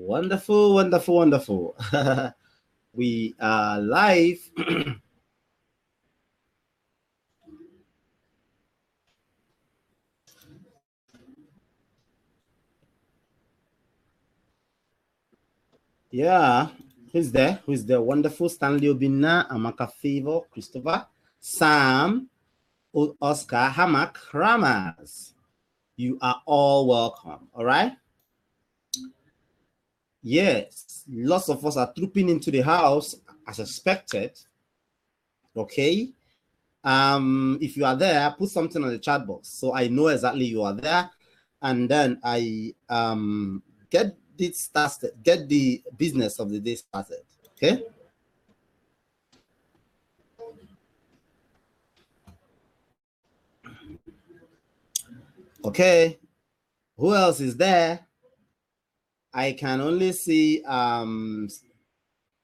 Wonderful, wonderful, wonderful. We are live. Yeah. Who's there? Who's there? Wonderful. Stanley Obina, Amaka Favor, Christopher, Sam, Oscar, Hamak, Ramas. You are all welcome. All right. Yes. Lots of us are trooping into the house as expected. Okay. If you are there, put something on the chat box so I know exactly you are there, and then I get this started, get the business of the day started. Okay. Okay. Who else is there? I can only see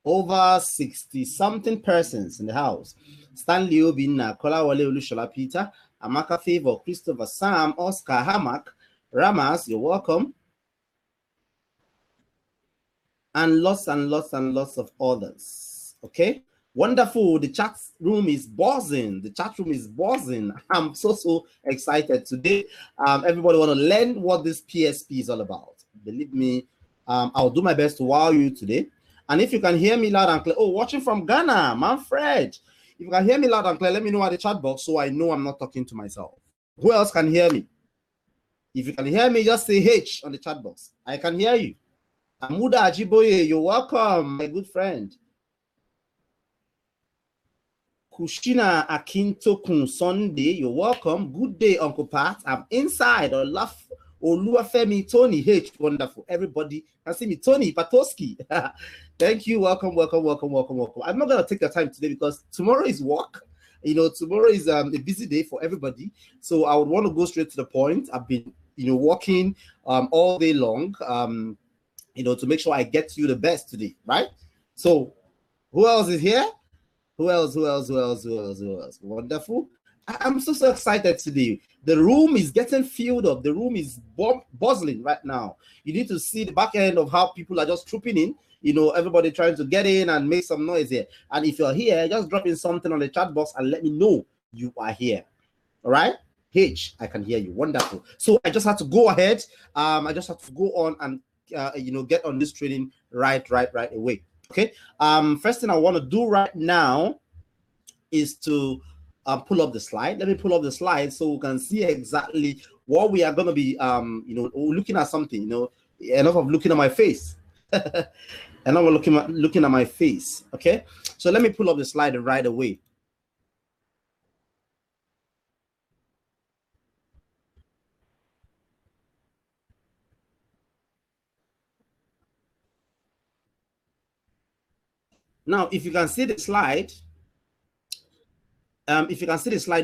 over 60 something persons in the house. Stanley Obina, Kolawole Olushola Peter, Amaka Favor, Christopher, Sam, Oscar, Hamak, Ramas, you're welcome. And lots and lots and lots of others. Okay. Wonderful. The chat room is buzzing. The chat room is buzzing. I'm so excited today. Everybody want to learn what this PSP is all about. Believe me, I'll do my best to wow you today. And if you can hear me loud and clear, oh, watching from Ghana, Manfred. If you can hear me loud and clear, let me know at the chat box so I know I'm not talking to myself. Who else can hear me? If you can hear me, just say H on the chat box. I can hear you. Amuda Ajiboye, you're welcome, my good friend. Kushina Akintokun Sunday, you're welcome. Good day, Uncle Pat. I'm inside. Oluwafemi, Tony H, wonderful. Everybody can see me. Tony Patoski. Thank you. Welcome, welcome, welcome, welcome, welcome. I'm not going to take the time today because tomorrow is work. You know, tomorrow is a busy day for everybody. So I would want to go straight to the point. I've been, working all day long. To make sure I get you the best today, right? So, who else is here? Who else? Wonderful. I'm so excited today. The room is getting filled up. The room is buzzing right now. You need to see the back end of how people are just trooping in. Everybody trying to get in and make some noise here. And if you're here, just drop in something on the chat box and let me know you are here. All right? H, I can hear you. Wonderful. So I just have to go ahead. I just have to go on and get on this training right away. Okay. First thing I want to do right now is to pull up the slide. Let me pull up the slide so we can see exactly what we are going to be looking at something. Enough of looking at my face. Enough of looking at my face. Okay. So let me pull up the slide right away. Now, if you can see the slide,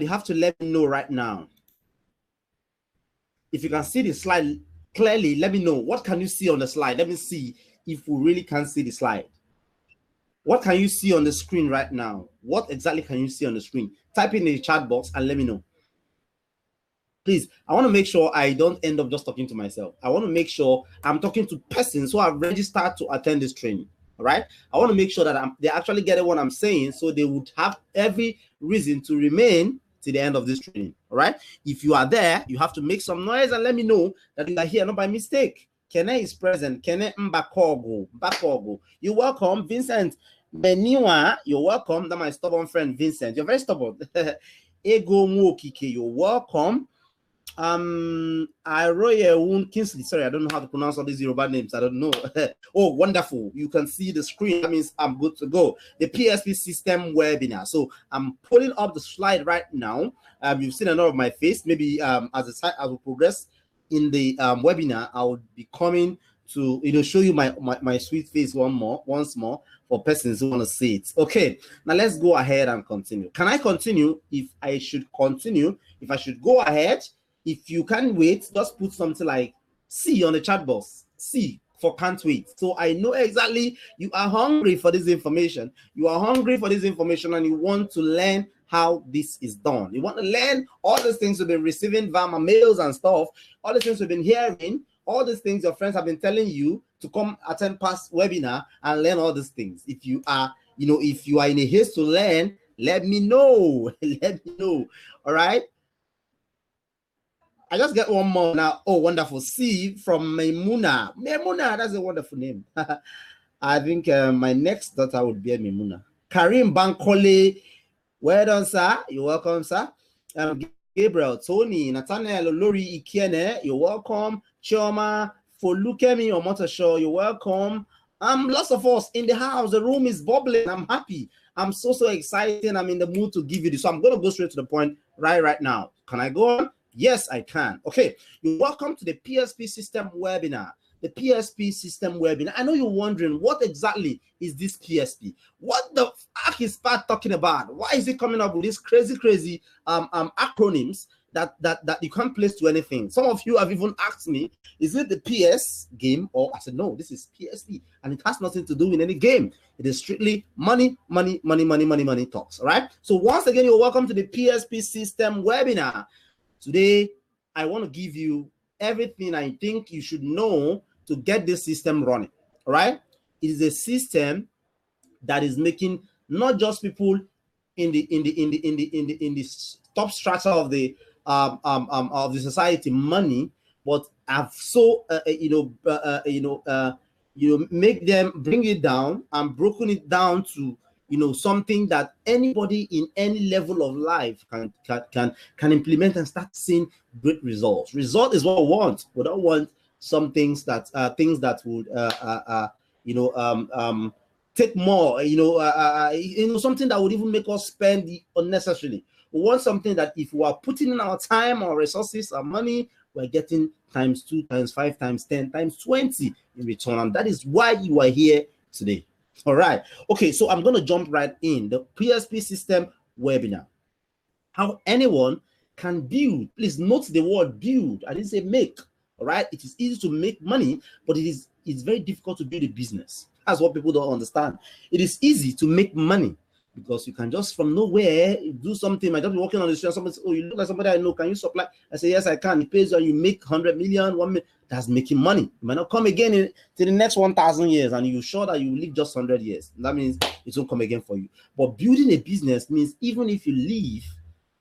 you have to let me know right now. If you can see the slide clearly, let me know. What can you see on the slide? Let me see if we really can see the slide. What can you see on the screen right now? What exactly can you see on the screen? Type in the chat box and let me know. Please, I want to make sure I don't end up just talking to myself. I want to make sure I'm talking to persons who have registered to attend this training. All right. I want to make sure that they actually get what I'm saying, so they would have every reason to remain to the end of this training. All right. If you are there, you have to make some noise and let me know that you are here, not by mistake. Kene is present. Kene Mbakogo. You're welcome, Vincent. Beniwa, you're welcome. That's my stubborn friend, Vincent. You're very stubborn. Ego Mwokike, you're welcome. Aroye Kingsley, sorry, I don't know how to pronounce all these Yoruba names. I don't know. Oh, wonderful. You can see the screen. That means I'm good to go. The PSP system webinar. So I'm pulling up the slide right now. You've seen a lot of my face. Maybe as we progress in the webinar, I will be coming to show you my sweet face once more for persons who want to see it. Okay, now let's go ahead and continue. Can I continue? If I should continue, if I should go ahead. If you can't wait, just put something like C on the chat box. C for can't wait. So I know exactly you are hungry for this information. You are hungry for this information and you want to learn how this is done. You want to learn all these things you've been receiving via mails and stuff, all the things we've been hearing, all these things your friends have been telling you to come attend past webinar and learn all these things. If you are, if you are in a haste to learn, let me know. Let me know. All right. I just get one more now. Oh, wonderful. C from Maimuna. Maimuna, that's a wonderful name. I think my next daughter would be Maimuna. Karim Bankole. Well done, sir. You're welcome, sir. Gabriel, Tony, Nathaniel, Lori, Ikiene, you're welcome. Chioma, Folukemi, or Motosho, you're welcome. Lots of us in the house. The room is bubbling. I'm happy. I'm so excited. I'm in the mood to give you this. So I'm going to go straight to the point right now. Can I go on? Yes, I can. Okay. You're welcome to the PSP System webinar. The PSP System webinar. I know you're wondering, what exactly is this PSP? What the fuck is Pat talking about? Why is he coming up with these crazy acronyms that you can't place to anything? Some of you have even asked me, is it the PS game? Or I said, no, this is PSP, and it has nothing to do with any game. It is strictly money talks. All right. So once again, you're welcome to the PSP System webinar. Today, I want to give you everything I think you should know to get this system running. All right. It is a system that is making not just people in the top strata of the society money, but have so make them bring it down and broken it down to something that anybody in any level of life can implement and start seeing great results. Result is what we want. We don't want some things that would take more, something that would even make us spend unnecessarily. We want something that if we are putting in our time, our resources, our money, we're getting times 2, times 5, times 10, times 20 in return. And that is why you are here today. All right. Okay, so I'm going to jump right in. The PSP System webinar. How anyone can build. Please note the word build. I didn't say make. All right. It is easy to make money, but it's very difficult to build a business. That's what people don't understand. It is easy to make money because you can just from nowhere do something. I just be walking on the street and somebody says, oh, you look like somebody I know. Can you supply? I say, yes, I can. It pays you and you make 100 million, 1 million. That's making money. You might not come again to the next 1,000 years, and you're sure that you live just 100 years. That means it won't come again for you. But building a business means even if you leave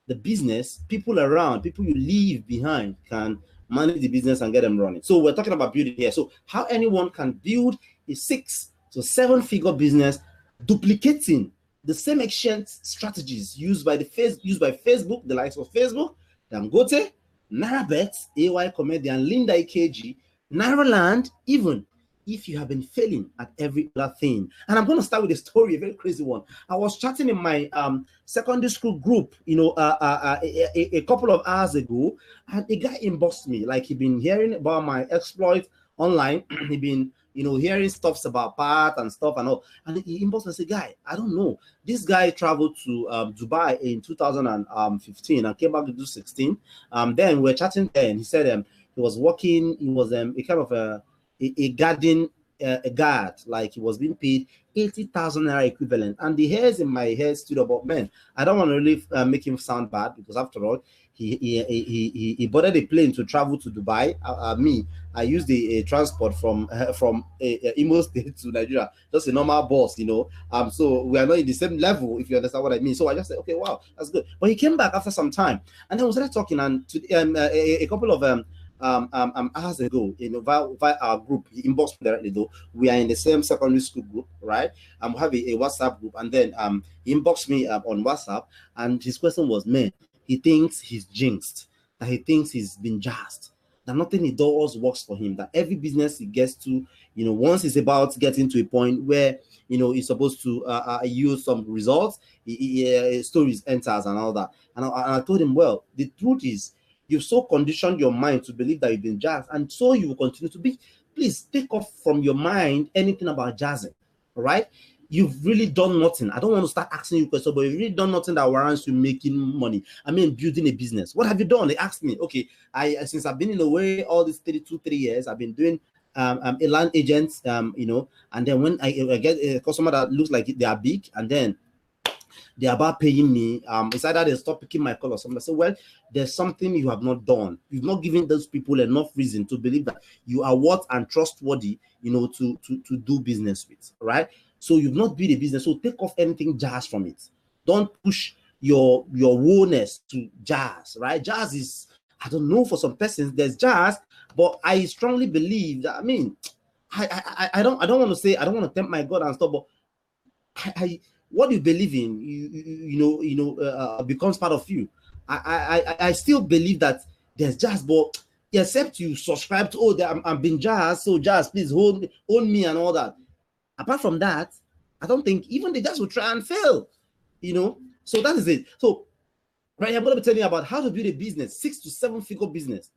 the business, people around, people you leave behind can manage the business and get them running. So we're talking about building here. So how anyone can build a 6 to 7 figure business duplicating the same exchange strategies used by Facebook, the likes of Facebook, Dangote, Narabet, AY Comedian, Linda Ikeji, Nairaland, even if you have been failing at every other thing. And I'm going to start with a story, a very crazy one. I was chatting in my secondary school group, a couple of hours ago, and a guy inboxed me, like he'd been hearing about my exploit online. He'd been hearing stuffs about Pat and stuff and all. And he inboxed and said, guy, I don't know. This guy traveled to Dubai in 2015 and came back to do 16. Then we were chatting there, and he said he was working, he was a kind of a garden a guard, like he was being paid 80,000 naira equivalent. And the hairs in my head stood up. But man, I don't want to really make him sound bad, because after all, he boarded a plane to travel to Dubai. I used the transport from Imo State to Nigeria, just a normal bus, so we are not in the same level, if you understand what I mean. So I just said, okay, wow, that's good. But he came back after some time, and then we started talking, and a couple of hours ago, via our group, he inboxed me directly, though we are in the same secondary school group, right? We have a WhatsApp group, and then he inboxed me on WhatsApp, and his question was, man, he thinks he's jinxed, that he thinks he's been jazzed, that nothing he does works for him, that every business he gets to, once he's about getting to a point where, he's supposed to use some results, stories enters and all that. And I told him, well, the truth is, you've so conditioned your mind to believe that you've been jazzed, and so you will continue to be. Please take off from your mind anything about jazzing, all right? You've really done nothing. I don't want to start asking you questions, but you've really done nothing that warrants you making money. I mean, building a business. What have you done? They asked me. Okay, since I've been in the way all these 3 years, I've been doing a land agent, and then when I get a customer that looks like they are big, and then they're about paying me. It's either they stop picking my call or something. I say, well, there's something you have not done. You've not given those people enough reason to believe that you are worth and trustworthy, to do business with, right? So you've not built a business. So take off anything jazz from it. Don't push your woe-ness to jazz, right? Jazz is, I don't know, for some persons there's jazz, but I strongly believe that, I mean, I don't want to say, I don't want to tempt my God and stuff, but what you believe in, becomes part of you. I still believe that there's jazz, but except you subscribe to, I'm being jazz, so jazz, please own me and all that. Apart from that, I don't think even the jazz will try and fail, So that is it. So right, I'm going to be telling you about how to build a business, 6 to 7 figure business,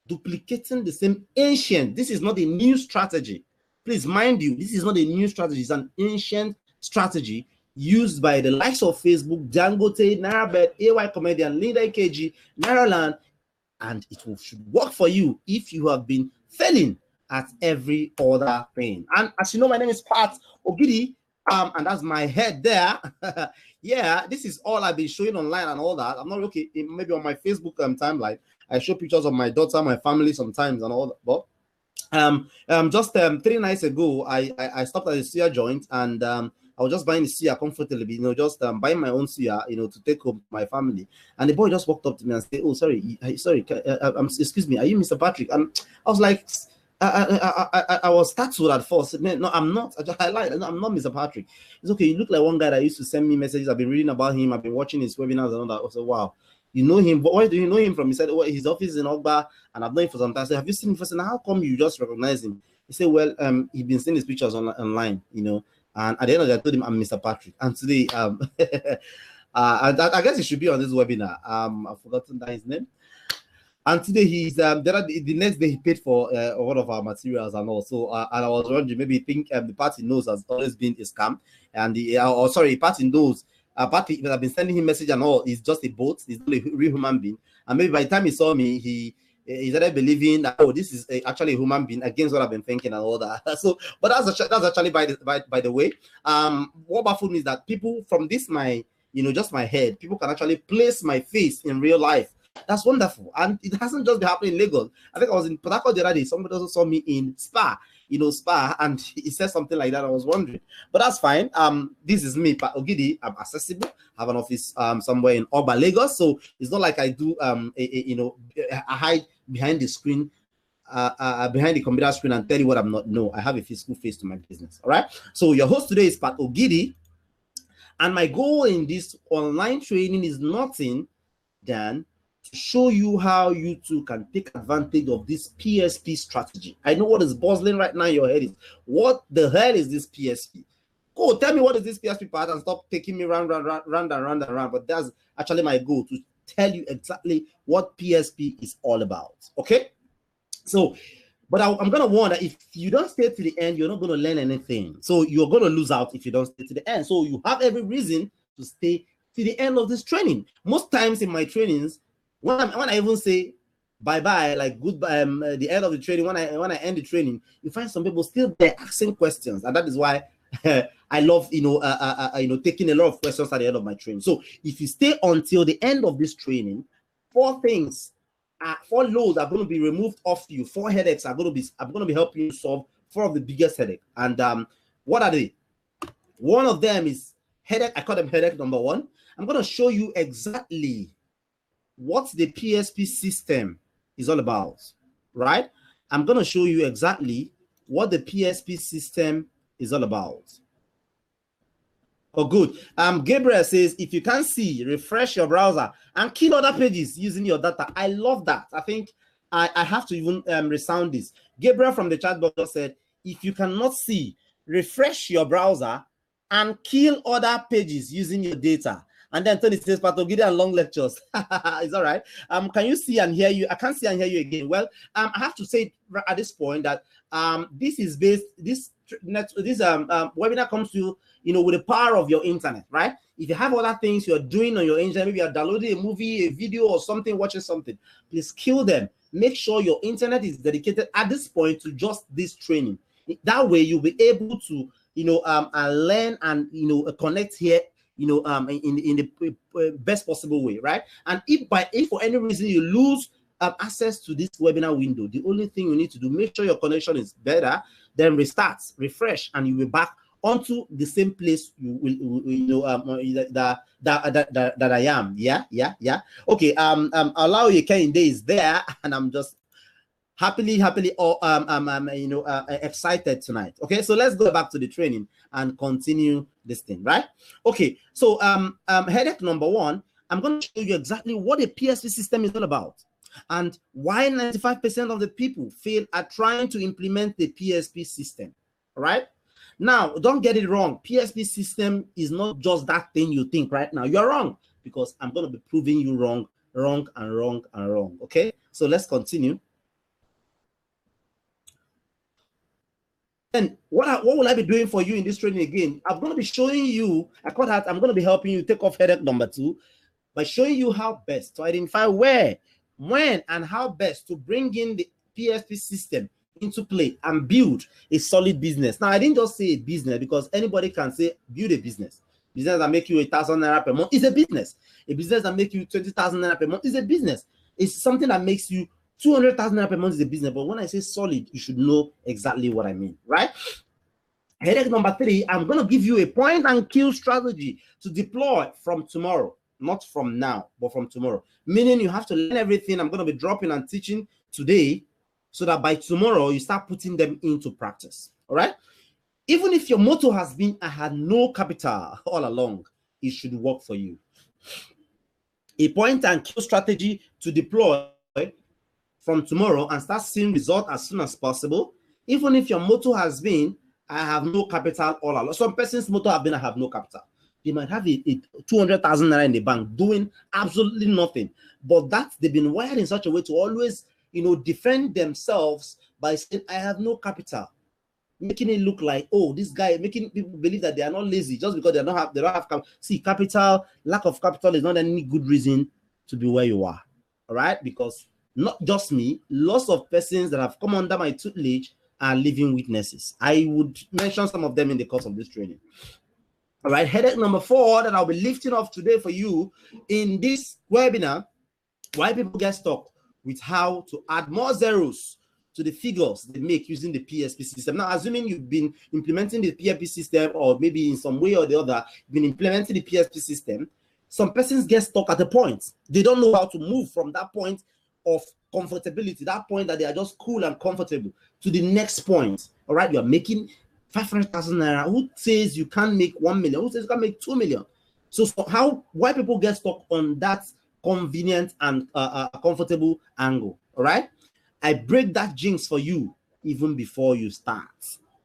duplicating the same ancient. This is not a new strategy. Please mind you, this is not a new strategy. It's an ancient strategy used by the likes of Facebook, Dangote, Nairabet, AY Comedian, Linda KG, Nairaland, and it should work for you if you have been failing at every other thing. And as you know, my name is Pat Ogidi, and that's my head there. Yeah, this is all I've been showing online and all that. I'm not looking, maybe on my Facebook timeline, I show pictures of my daughter, my family sometimes and all that. But just 3 nights ago, I stopped at a suya joint, and I was just buying the suya comfortably, just buying my own suya, to take home to my family. And the boy just walked up to me and said, "Oh, sorry, excuse me, are you Mr. Patrick?" And I was like, I was startled at first. Man, no, I'm not. I lied. No, I'm not Mr. Patrick. It's okay. You look like one guy that used to send me messages. I've been reading about him. I've been watching his webinars and all that. I said, wow, you know him. But where do you know him from? He said, oh, his office is in Ogba, and I've known him for some time. I said, have you seen him first? And how come you just recognize him? He said, well, he's been seeing his pictures online, And at the end of the day, I told him I'm Mr. Patrick. And today, I guess he should be on this webinar. I've forgotten that his name. And today he's the next day he paid for one of our materials and all. So and I was wondering, maybe think the party knows has always been a scam, and the party knows. Party that I've been sending him message and all is just a bot. He's not a real human being. And maybe by the time he saw me, he started believing that, oh, this is actually a human being, against what I've been thinking and all that. So, but that's actually by the way. What baffled me is that people from this just my head, people can actually place my face in real life. That's wonderful, and it hasn't just been happening in Lagos. I think I was in Port Harcourt the other day. Somebody also saw me in Spa, and he said something like that. I was wondering, but that's fine. This is me, Pat Ogidi. I'm accessible. I have an office somewhere in Oba, Lagos. So it's not like I do I hide behind the screen, behind the computer screen and tell you what I'm not. No, I have a physical face to my business. All right. So your host today is Pat Ogidi, and my goal in this online training is nothing than to show you how you too can take advantage of this PSP strategy. I know what is buzzing right now in your head is, what the hell is this PSP? Go tell me what is this PSP part and stop taking me round. But that's actually my goal, to tell you exactly what PSP is all about. Okay? So, but I'm going to warn that if you don't stay to the end, you're not going to learn anything. So you're going to lose out if you don't stay to the end. So you have every reason to stay to the end of this training. Most times in my trainings, when I even say bye-bye, like goodbye, the end of the training, when I end the training, you find some people still there asking questions, and that is why I love taking a lot of questions at the end of my training. So if you stay until the end of this training, 4 loads are going to be removed off you. 4 headaches I'm going to be helping you solve 4 of the biggest headaches. And what are they? One of them is headache. I call them headache number 1. I'm going to show you exactly what the PSP system is all about, right? I'm going to show you exactly what the PSP system is all about. Oh, good. Gabriel says, if you can't see, refresh your browser and kill other pages using your data. I love that. I think I have to even resound this. Gabriel from the chat box said, if you cannot see, refresh your browser and kill other pages using your data. And then Tony says, Pat Ogidi and long lectures. It's all right. Can you see and hear you? I can't see and hear you again. Well, I have to say at this point that this webinar comes to you, with the power of your internet, right? If you have other things you're doing on your internet, maybe you're downloading a movie, a video, or something, watching something, please kill them. Make sure your internet is dedicated at this point to just this training. That way, you'll be able to, learn and connect here, in the best possible way, right? And if for any reason you lose access to this webinar window, the only thing you need to do, make sure your connection is better, then restart, refresh, and you'll be back onto the same place that I am. Yeah. Okay. Allow you Kehinde is there, and I'm just happily excited tonight. Okay, so let's go back to the training and continue this thing, right? Okay, so headache number one, I'm going to show you exactly what a PSP system is all about and why 95% of the people fail at trying to implement the PSP system. All right, now don't get it wrong, PSP system is not just that thing you think right now. You're wrong, because I'm going to be proving you wrong. Okay, so let's continue. And what will I be doing for you in this training again? I'm going to be showing you, I'm going to be helping you take off headache number two by showing you how best to identify where, when, and how best to bring in the PSP system into play and build a solid business. Now, I didn't just say a business because anybody can say build a business. Business that make you 1,000 naira per month is a business. A business that make you 20,000 naira per month is a business. It's something that makes you 200,000 naira per month is a business, but when I say solid, you should know exactly what I mean, right? Headache number three, I'm going to give you a point and kill strategy to deploy from tomorrow, not from now, but from tomorrow. Meaning you have to learn everything I'm going to be dropping and teaching today so that by tomorrow you start putting them into practice, all right? Even if your motto has been, I had no capital all along, it should work for you. A point and kill strategy to deploy from tomorrow and start seeing results as soon as possible. Even if your motto has been, I have no capital all along. Some person's motto have been, I have no capital. They might have a 200,000 naira in the bank doing absolutely nothing, but they've been wired in such a way to always, defend themselves by saying, I have no capital, making it look like, oh, this guy, making people believe that they are not lazy just because they don't have capital. See, capital, lack of capital is not any good reason to be where you are. All right, because not just me, lots of persons that have come under my tutelage are living witnesses. I would mention some of them in the course of this training. All right, headache number four that I'll be lifting off today for you in this webinar, why people get stuck with how to add more zeros to the figures they make using the PSP system. Now, assuming you've been implementing the PSP system, or maybe in some way or the other, been implementing the PSP system, some persons get stuck at a point. They don't know how to move from that point of comfortability, that point that they are just cool and comfortable, to the next point. All right, you're making 500,000 naira. Who says you can't make 1 million? Who says you can make 2 million? So why people get stuck on that convenient and comfortable angle? All right, I break that jinx for you even before you start.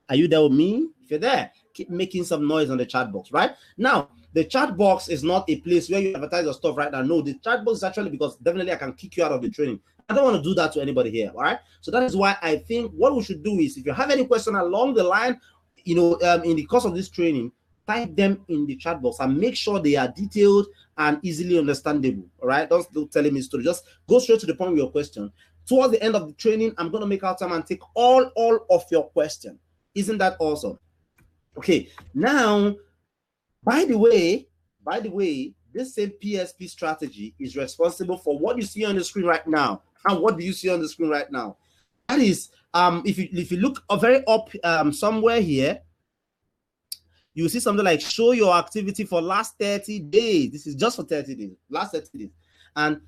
Are you there with me? If you're there, keep making some noise on the chat box. Right now, the chat box is not a place where you advertise your stuff right now. No, the chat box is actually because definitely I can kick you out of the training. I don't want to do that to anybody here. All right, so that is why I think what we should do is, if you have any question along the line, in the course of this training, type them in the chat box and make sure they are detailed and easily understandable. All right, don't tell me story, just go straight to the point with your question. Towards the end of the training, I'm going to make out time and take all of your questions. Isn't that awesome? Okay, now, by the way, this same PSP strategy is responsible for what you see on the screen right now. And what do you see on the screen right now? That is, if you look very up somewhere here, you see something like show your activity for last 30 days. This is just for 30 days, last 30 days. And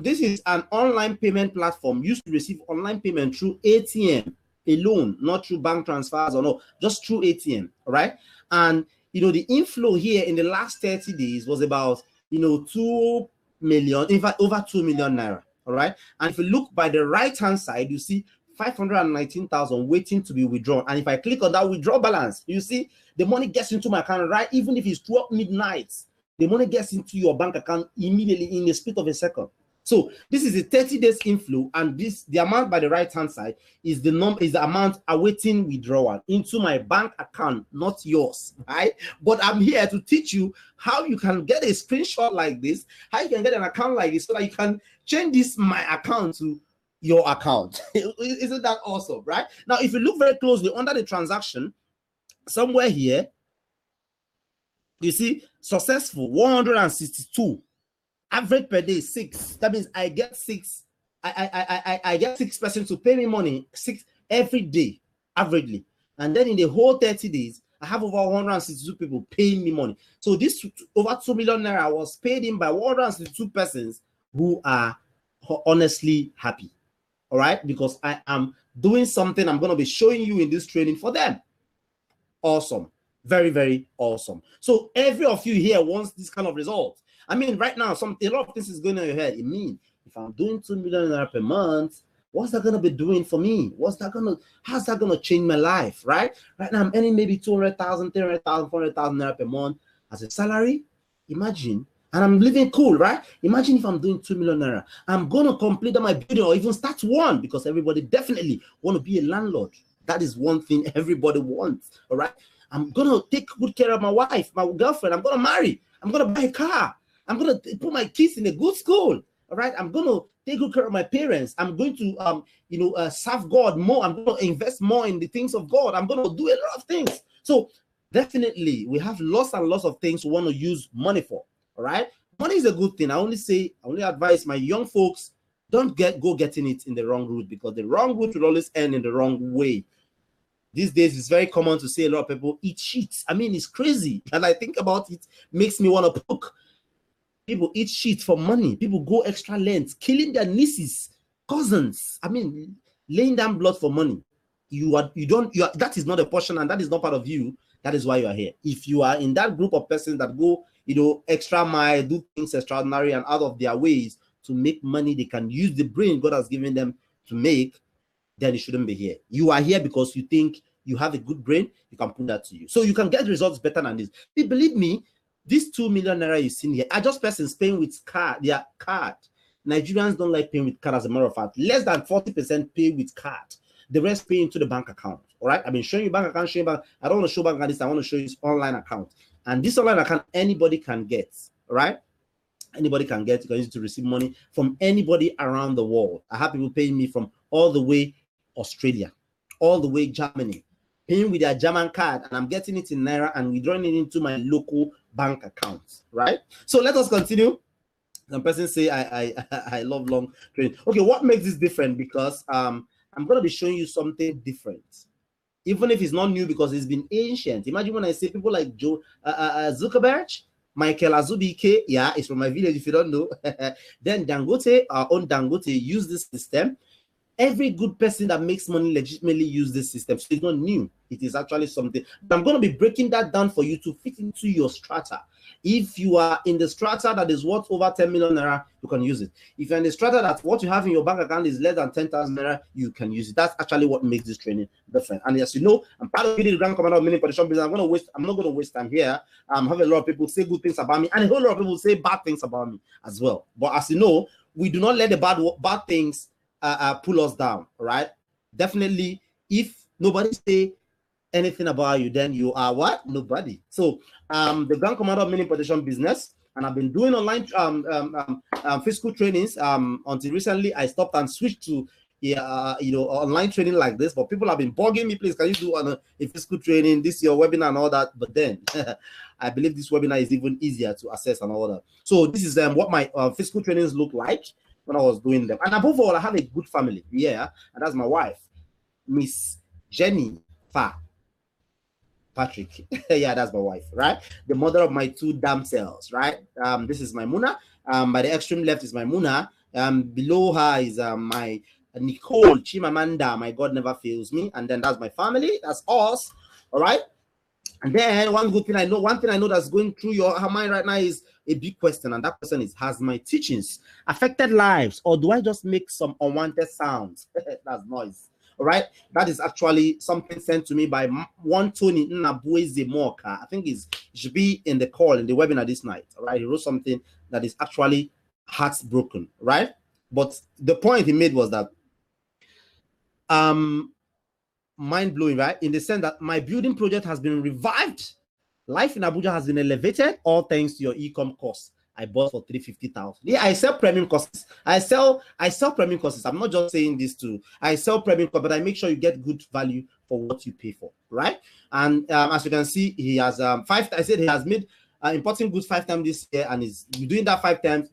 this is an online payment platform used to receive online payment through ATM alone, not through bank transfers or no, just through ATM. All right. And the inflow here in the last 30 days was about 2 million, in fact over 2 million naira. All right. And if you look by the right hand side, you see 519,000 waiting to be withdrawn. And if I click on that withdraw balance, you see the money gets into my account, right? Even if it's 12 midnight, the money gets into your bank account immediately in the split of a second. So this is a 30 days inflow, and the amount by the right hand side is the amount awaiting withdrawal into my bank account, not yours, right? But I'm here to teach you how you can get a screenshot like this, how you can get an account like this, so that you can change my account to your account. Isn't that awesome, right? Now, if you look very closely under the transaction, somewhere here, You see, successful 162, average per day 6. That means I get 6. I get 6 persons to pay me money 6 every day, averagely. And then in the whole 30 days, I have over 162 people paying me money. So this over 2 million naira was paid in by 162 persons who are honestly happy. All right, because I am doing something I'm going to be showing you in this training for them. Awesome. Very, very awesome. So every of you here wants this kind of result. I mean, right now, a lot of things is going on in your head. It means if I'm doing 2 million naira per month, what's that going to be doing for me? How's that going to change my life? Right now, I'm earning maybe 200,000, 300,000, 400,000 naira per month as a salary. Imagine. And I'm living cool, right? Imagine if I'm doing 2 million naira. I'm going to complete my building or even start one, because everybody definitely want to be a landlord. That is one thing everybody wants, all right? I'm going to take good care of my wife, my girlfriend. I'm going to marry. I'm going to buy a car. I'm going to put my kids in a good school, all right? I'm going to take good care of my parents. I'm going to, serve God more. I'm going to invest more in the things of God. I'm going to do a lot of things. So definitely, we have lots and lots of things we want to use money for, all right? Money is a good thing. I only advise my young folks, don't go getting it in the wrong route, because the wrong route will always end in the wrong way. These days, it's very common to see a lot of people eat shit. I mean, it's crazy. And I think about it, makes me want to poke. People eat shit for money. People go extra lengths, killing their nieces, cousins. I mean, laying down blood for money. That is not a portion, and that is not part of you. That is why you are here. If you are in that group of persons that go, extra mile, do things extraordinary and out of their ways to make money, they can use the brain God has given them to make, then you shouldn't be here. You are here because you think you have a good brain. You can put that to you. So you can get results better than this. Believe me, these 2 million naira you see here are just persons paying with their card. Nigerians don't like paying with card, as a matter of fact. Less than 40% pay with card. The rest pay into the bank account. All right. I've been showing you bank account, I don't want to show bank account this. I want to show you this online account. And this online account, anybody can get. All right. Anybody can get. You can use it to receive money from anybody around the world. I have people paying me from all the way Australia, all the way Germany, paying with their German card, and I'm getting it in naira and withdrawing it into my local bank account, right? So let us continue. Some person say I love long training. Okay, what makes this different? Because I'm going to be showing you something different, even if it's not new, because it's been ancient. Imagine when I say people like Joe Zuckerberg, Michael Azubike, yeah, it's from my village if you don't know. Then Dangote, our own Dangote, use this system. Every good person that makes money legitimately use this system. So it's not new. It is actually something. But I'm going to be breaking that down for you to fit into your strata. If you are in the strata that is worth over 10 million naira, you can use it. If you're in the strata that what you have in your bank account is less than 10,000 naira, you can use it. That's actually what makes this training different. And as you know, I'm part of the Grand Commander of Mini Position Business. I'm not going to waste time here. Have a lot of people say good things about me, and a whole lot of people say bad things about me as well. But as you know, we do not let the bad things pull us down. All right. Definitely, if nobody say anything about you, then you are what? Nobody. So the Grand Commander of Mini Importation Business, and I've been doing online physical trainings until recently. I stopped and switched to online training like this, but people have been bugging me, please, can you do a physical training, this your webinar and all that? But then I believe this webinar is even easier to access and all that. So this is what my physical trainings look like when I was doing them. And above all, I have a good family. Yeah, and that's my wife, Miss Jenny Patrick. Yeah, that's my wife, right? The mother of my 2 damsels, right? This is my Muna. By the extreme left is my Muna. Below her is my Nicole Chimamanda. My God never fails me. And then that's my family. That's us. All right. And then one thing I know that's going through your mind right now is a big question, and that question is: has my teachings affected lives, or do I just make some unwanted sounds? That's noise. All right, that is actually something sent to me by one Tony Nnabueze Moka. I think it should be in the call in the webinar this night. All right, he wrote something that is actually heartbroken, right? But the point he made was that mind-blowing, right? In the sense that my building project has been revived. Life in Abuja has been elevated, all thanks to your e-com course I bought for 350,000. Yeah, I sell premium courses. I sell premium courses. I'm not just saying this I sell premium courses, but I make sure you get good value for what you pay for, right? And as you can see, he has I said he has made importing goods 5 times this year, and is doing that 5 times.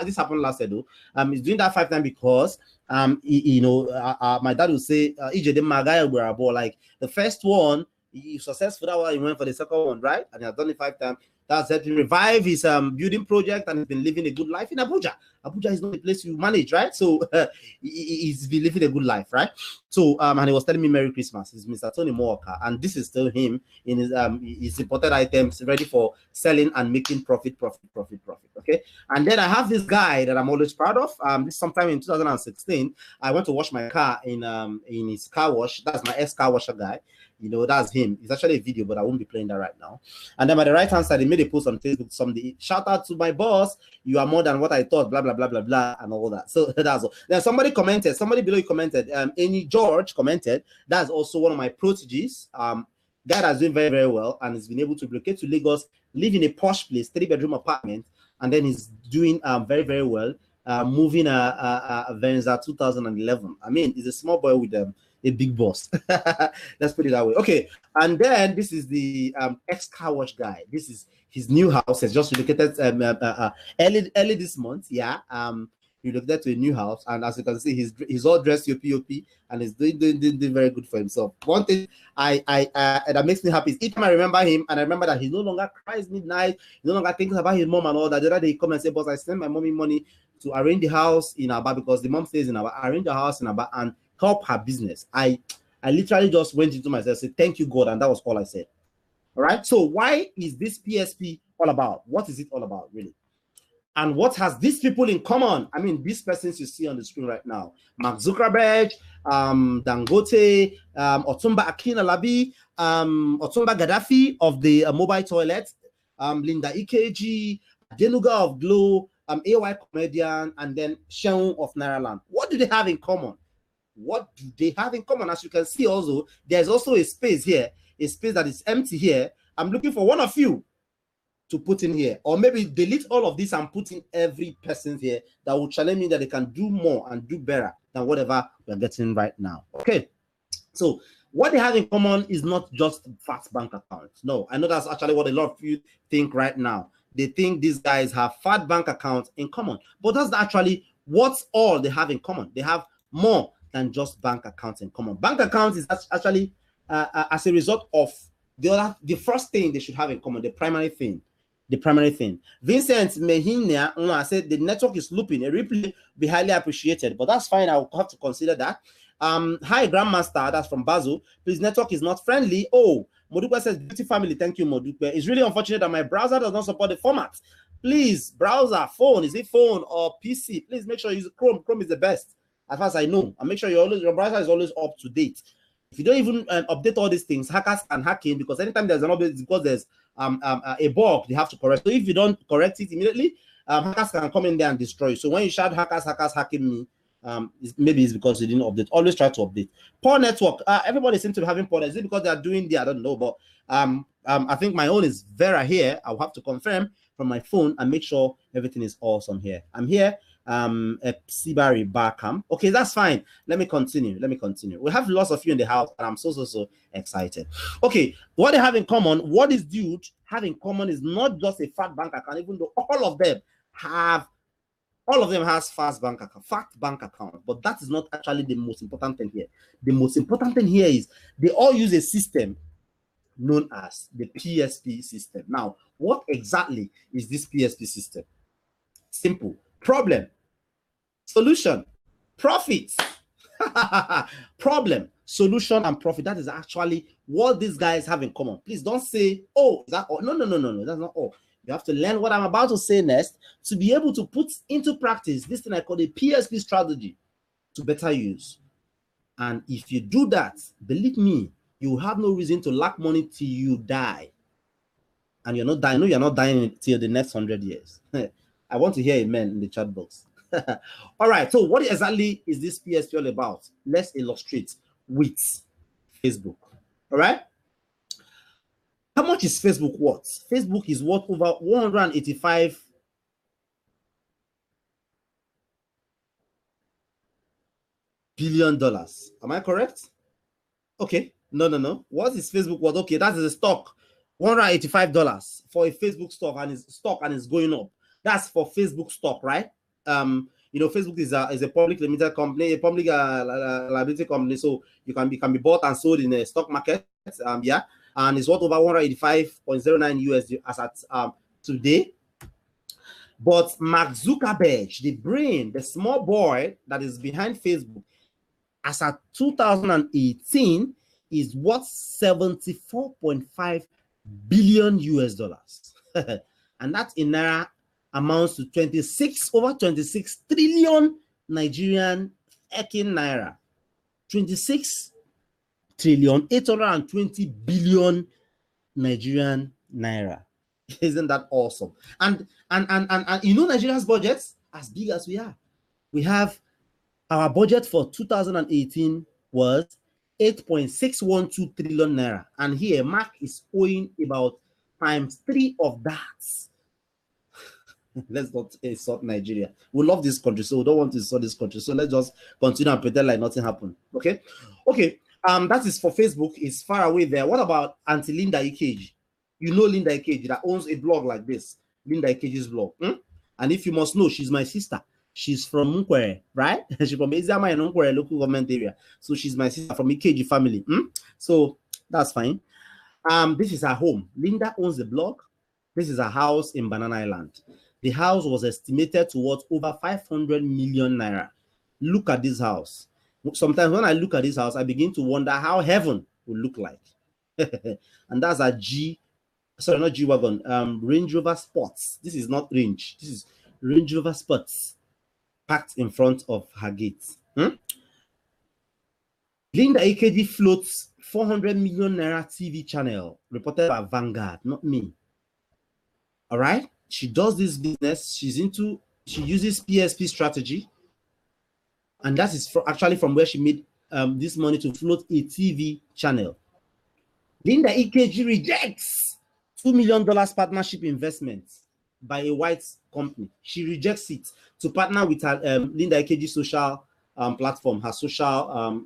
This happened last year though. He's doing that 5 times because my dad would say, like the first one, he's successful. That one he went for the second one, right? And he has done it 5 times. That's helped him revive his building project, and he's been living a good life in Abuja. Abuja is not a place you manage, right? So he's been living a good life, right? So and he was telling me Merry Christmas. It's Mr. Tony Moaka, and this is still him in his imported items, ready for selling and making profit. Okay, and then I have this guy that I'm always proud of. This sometime in 2016, I went to wash my car in his car wash. That's my ex-car washer guy. You know, that's him. It's actually a video, but I won't be playing that right now. And then by the right hand side, he made a post on Facebook. Somebody shout out to my boss. You are more than what I thought. Blah blah blah blah blah, and all that. So that's all. Then somebody commented. Somebody below commented. Any George commented. That's also one of my proteges. Guy that's doing very very well, and has been able to relocate to Lagos, live in a posh place, 3-bedroom apartment, and then he's doing very very well. Moving a Venza 2011. I mean, he's a small boy with a big boss. Let's put it that way. Okay, and then this is the ex-car wash guy. This is his new house. Has just relocated early this month. Yeah, he relocated to a new house, and as you can see, he's all dressed UP, and he's doing very good for himself. One thing that makes me happy is each time I remember him, and I remember that he no longer cries midnight. He no longer thinks about his mom and all that. The other day he come and say, "Boss, I sent my mommy money to arrange the house in Aba because the mom stays in Aba. Arrange the house in Aba and help her business." I literally just went into myself, said, "Thank you, God," and that was all I said. All right. So why is this PSP all about? What is it all about, really? And what has these people in common? I mean, these persons you see on the screen right now: Mark Zuckerberg, Dangote, Otumba Akinlabi, Otumba Gaddafi of the mobile toilet, Linda EKG, Denuga of Glow, AY comedian, and then Sheung of Nairaland. What do they have in common? What do they have in common? As you can see also, there's also a space here, a space that is empty here. I'm looking for one of you to put in here, or maybe delete all of this and put in every person here that will challenge me that they can do more and do better than whatever we're getting right now. Okay, so what they have in common is not just fat bank accounts. No, I know that's actually what a lot of you think right now. They think these guys have fat bank accounts in common, but that's actually what's all they have in common. They have more than just bank accounts in common. Bank accounts is actually as a result of the first thing they should have in common, the primary thing. Vincent Mehinia said the network is looping. A replay be highly appreciated, but that's fine. I'll have to consider that. Hi, Grandmaster. That's from Basil. Please, network is not friendly. Oh, Modupe says, beauty family. Thank you, Modupe. It's really unfortunate that my browser does not support the format. Please, browser, phone. Is it phone or PC? Please make sure you use Chrome. Chrome is the best, as far as I know. And make sure your browser is always up to date. If you don't even update all these things, hackers can hack in, because anytime there's an update, it's because there's a bug they have to correct. So if you don't correct it immediately, hackers can come in there and destroy you. So when you shout hackers hacking me, maybe it's because you didn't update. Always try to update. Poor network. Everybody seems to be having poor. Is it because they are doing the, I don't know, but I think my own is Vera here. I'll have to confirm from my phone and make sure everything is awesome here. I'm here. Sibari Barkham. Okay, that's fine. Let me continue. We have lots of you in the house, and I'm so excited. Okay, what they have in common, what is dude have in common is not just a fat bank account, even though all of them has fat bank account, but that is not actually the most important thing here. The most important thing here is they all use a system known as the PSP system. Now, what exactly is this PSP system? Simple. Problem, solution, profit. Problem, solution, and profit. That is actually what these guys have in common. Please don't say, oh, is that all? No, that's not all. You have to learn what I'm about to say next to be able to put into practice this thing I call the PSP strategy to better use. And if you do that, believe me, you have no reason to lack money till you die. And you're not dying. No, you're not dying till the next 100 years. I want to hear amen in the chat box. All right. So what exactly is this PSP all about? Let's illustrate with Facebook. All right. How much is Facebook worth? Facebook is worth over $185 billion. Am I correct? Okay. No. What is Facebook worth? Okay, that is a stock. $185 for a Facebook stock, and it's going up. That's for Facebook stock, right? You know, Facebook is a public limited company, a public liability company, so you can be bought and sold in the stock market. Yeah, and it's worth over 185.09 USD as at today. But Mark Zuckerberg, the brain, the small boy that is behind Facebook, as at 2018, is worth 74.5 billion US dollars. And that in Naira amounts to 26 trillion Nigerian eking Naira. 26 trillion 820 billion Nigerian Naira. Isn't that awesome? And you know, Nigeria's budgets, as big as we are, we have our budget for 2018 was 8.612 trillion naira, and here Mark is owing about ×3 of that. Let's not insult Nigeria. We love this country, so we don't want to insult this country. So let's just continue and pretend like nothing happened. Okay. That is for Facebook. It's far away there. What about Auntie Linda Ikeji? You know Linda Ikeji that owns a blog like this, Linda Ikeji's blog. And if you must know, she's my sister. She's from Nkwere, right? She's from Eziama and Nkwere local government area. So she's my sister from Ikeji family. So that's fine. This is her home. Linda owns the blog. This is a house in Banana Island. The house was estimated to worth over 500 million naira. Look at this house. Sometimes when I look at this house, I begin to wonder how heaven will look like. And that's a not G-Wagon, Range Rover Sports. This is not Range. This is Range Rover Sports packed in front of her gate. Linda Ikeji floats 400 million naira TV channel, reported by Vanguard, not me. All right? She does this business. She uses PSP strategy. And that is actually from where she made this money to float a TV channel. Linda Ikeji rejects $2 million partnership investment by a white company. She rejects it to partner with her Linda Ikeji social platform, her social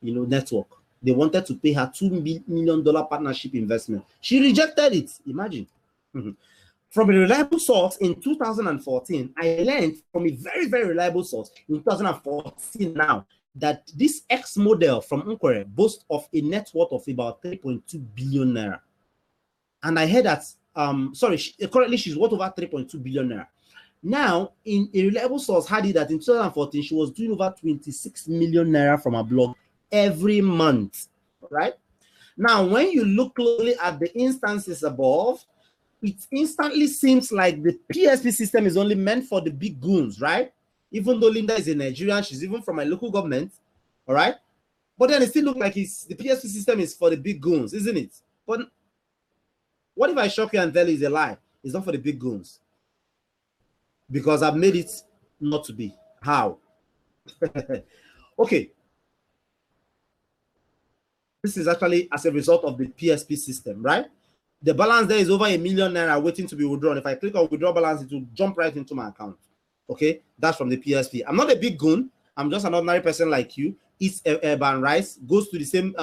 network. They wanted to pay her $2 million partnership investment. She rejected it. Imagine. From a reliable source in 2014, I learned from a very, very reliable source in 2014 now that this X model from Nkwere boasts of a net worth of about 3.2 billion naira. And I heard that, currently she's worth over 3.2 billion naira. Now, in a reliable source had it that in 2014, she was doing over 26 million naira from her blog every month, right? Now, when you look closely at the instances above, it instantly seems like the PSP system is only meant for the big goons, right? Even though Linda is a Nigerian, she's even from my local government, all right? But then it still looks like the PSP system is for the big goons, isn't it? But what if I shock you and tell you it's a lie? It's not for the big goons. Because I've made it not to be. How? Okay. This is actually as a result of the PSP system, right? The balance there is over $1 million naira waiting to be withdrawn. If I click on withdraw balance, it will jump right into my account. Okay, that's from the PSP. I'm not a big goon. I'm just an ordinary person like you. Eats urban rice, goes to the same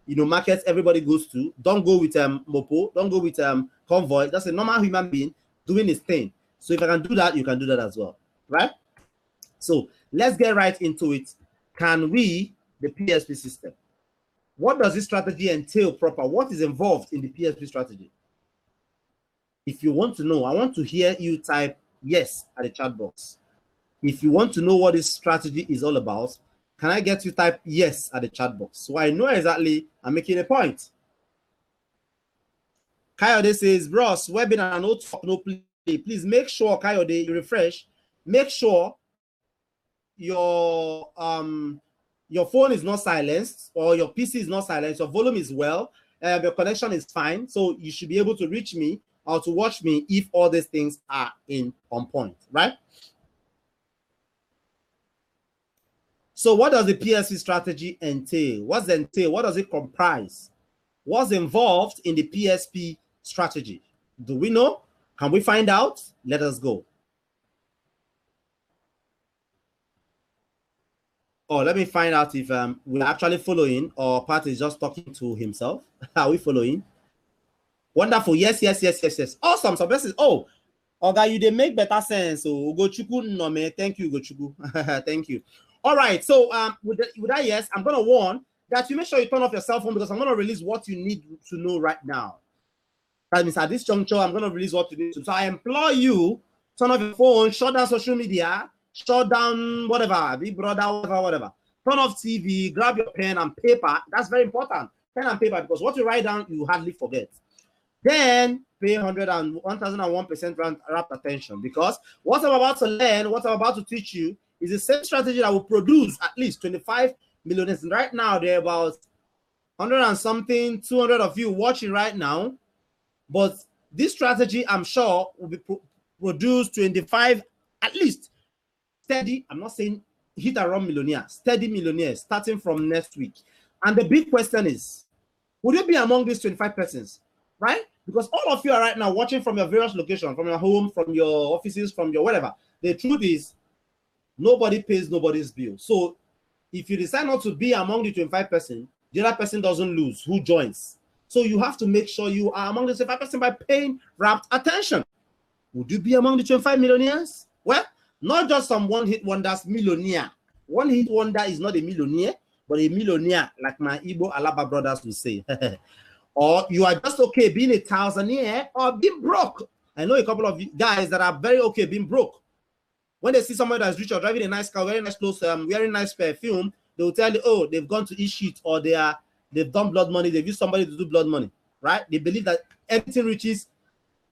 markets everybody goes to. Don't go with Mopo. Don't go with Convoy. That's a normal human being doing his thing. So if I can do that, you can do that as well, right? So let's get right into it. Can we the PSP system? What does this strategy entail proper? What is involved in the PSP strategy? If you want to know, I want to hear you type yes at the chat box. If you want to know what this strategy is all about, can I get you type yes at the chat box so I know exactly I'm making a point? Kayode says, bros, webinar no talk, no play. Please make sure, Kayode, you refresh. Make sure your phone is not silenced or your PC is not silenced. Your volume is well. Your connection is fine. So you should be able to reach me or to watch me if all these things are on point, right? So what does the PSP strategy entail? What's the entail? What does it comprise? What's involved in the PSP strategy? Do we know? Can we find out? Let us go. Oh, let me find out if we're actually following or Pat is just talking to himself. Are we following? Wonderful. Yes, yes, yes, yes, yes. Awesome. Some persons, oh, Oga, you they make better sense. So Ugochukwu no me. Thank you, Ugochukwu. Thank you. All right. So with that, yes, I'm gonna warn that you make sure you turn off your cell phone because I'm gonna release what you need to know right now. That means at this juncture, I'm gonna release what you need to. So I implore you, turn off your phone, shut down social media, shut down whatever, Big Brother, whatever. Turn off TV, grab your pen and paper. That's very important. Pen and paper, because what you write down, you hardly forget. Then pay 1001% rapt attention, because what I'm about to learn, what I'm about to teach you is the same strategy that will produce at least 25 millionaires. And right now, there are about 100 and something, 200 of you watching right now. But this strategy, I'm sure, will be produce 25 at least steady. I'm not saying hit and run millionaires, steady millionaires starting from next week. And the big question is, would you be among these 25 persons, right? Because all of you are right now watching from your various locations, from your home, from your offices, from your whatever. The truth is, nobody pays nobody's bill. So if you decide not to be among the 25 persons, the other person doesn't lose, who joins. So you have to make sure you are among the 25% by paying rapt attention. Would you be among the 25 millionaires? Well, not just some one-hit wonders millionaire. One-hit wonder is not a millionaire, but a millionaire, like my Igbo Alaba brothers will say. Or you are just okay being a thousandaire or being broke. I know a couple of guys that are very okay being broke. When they see somebody that's rich or driving a nice car, wearing nice clothes, wearing nice perfume, they will tell you, oh, they've gone to eat shit, or they've done blood money, they've used somebody to do blood money, right? They believe that anything riches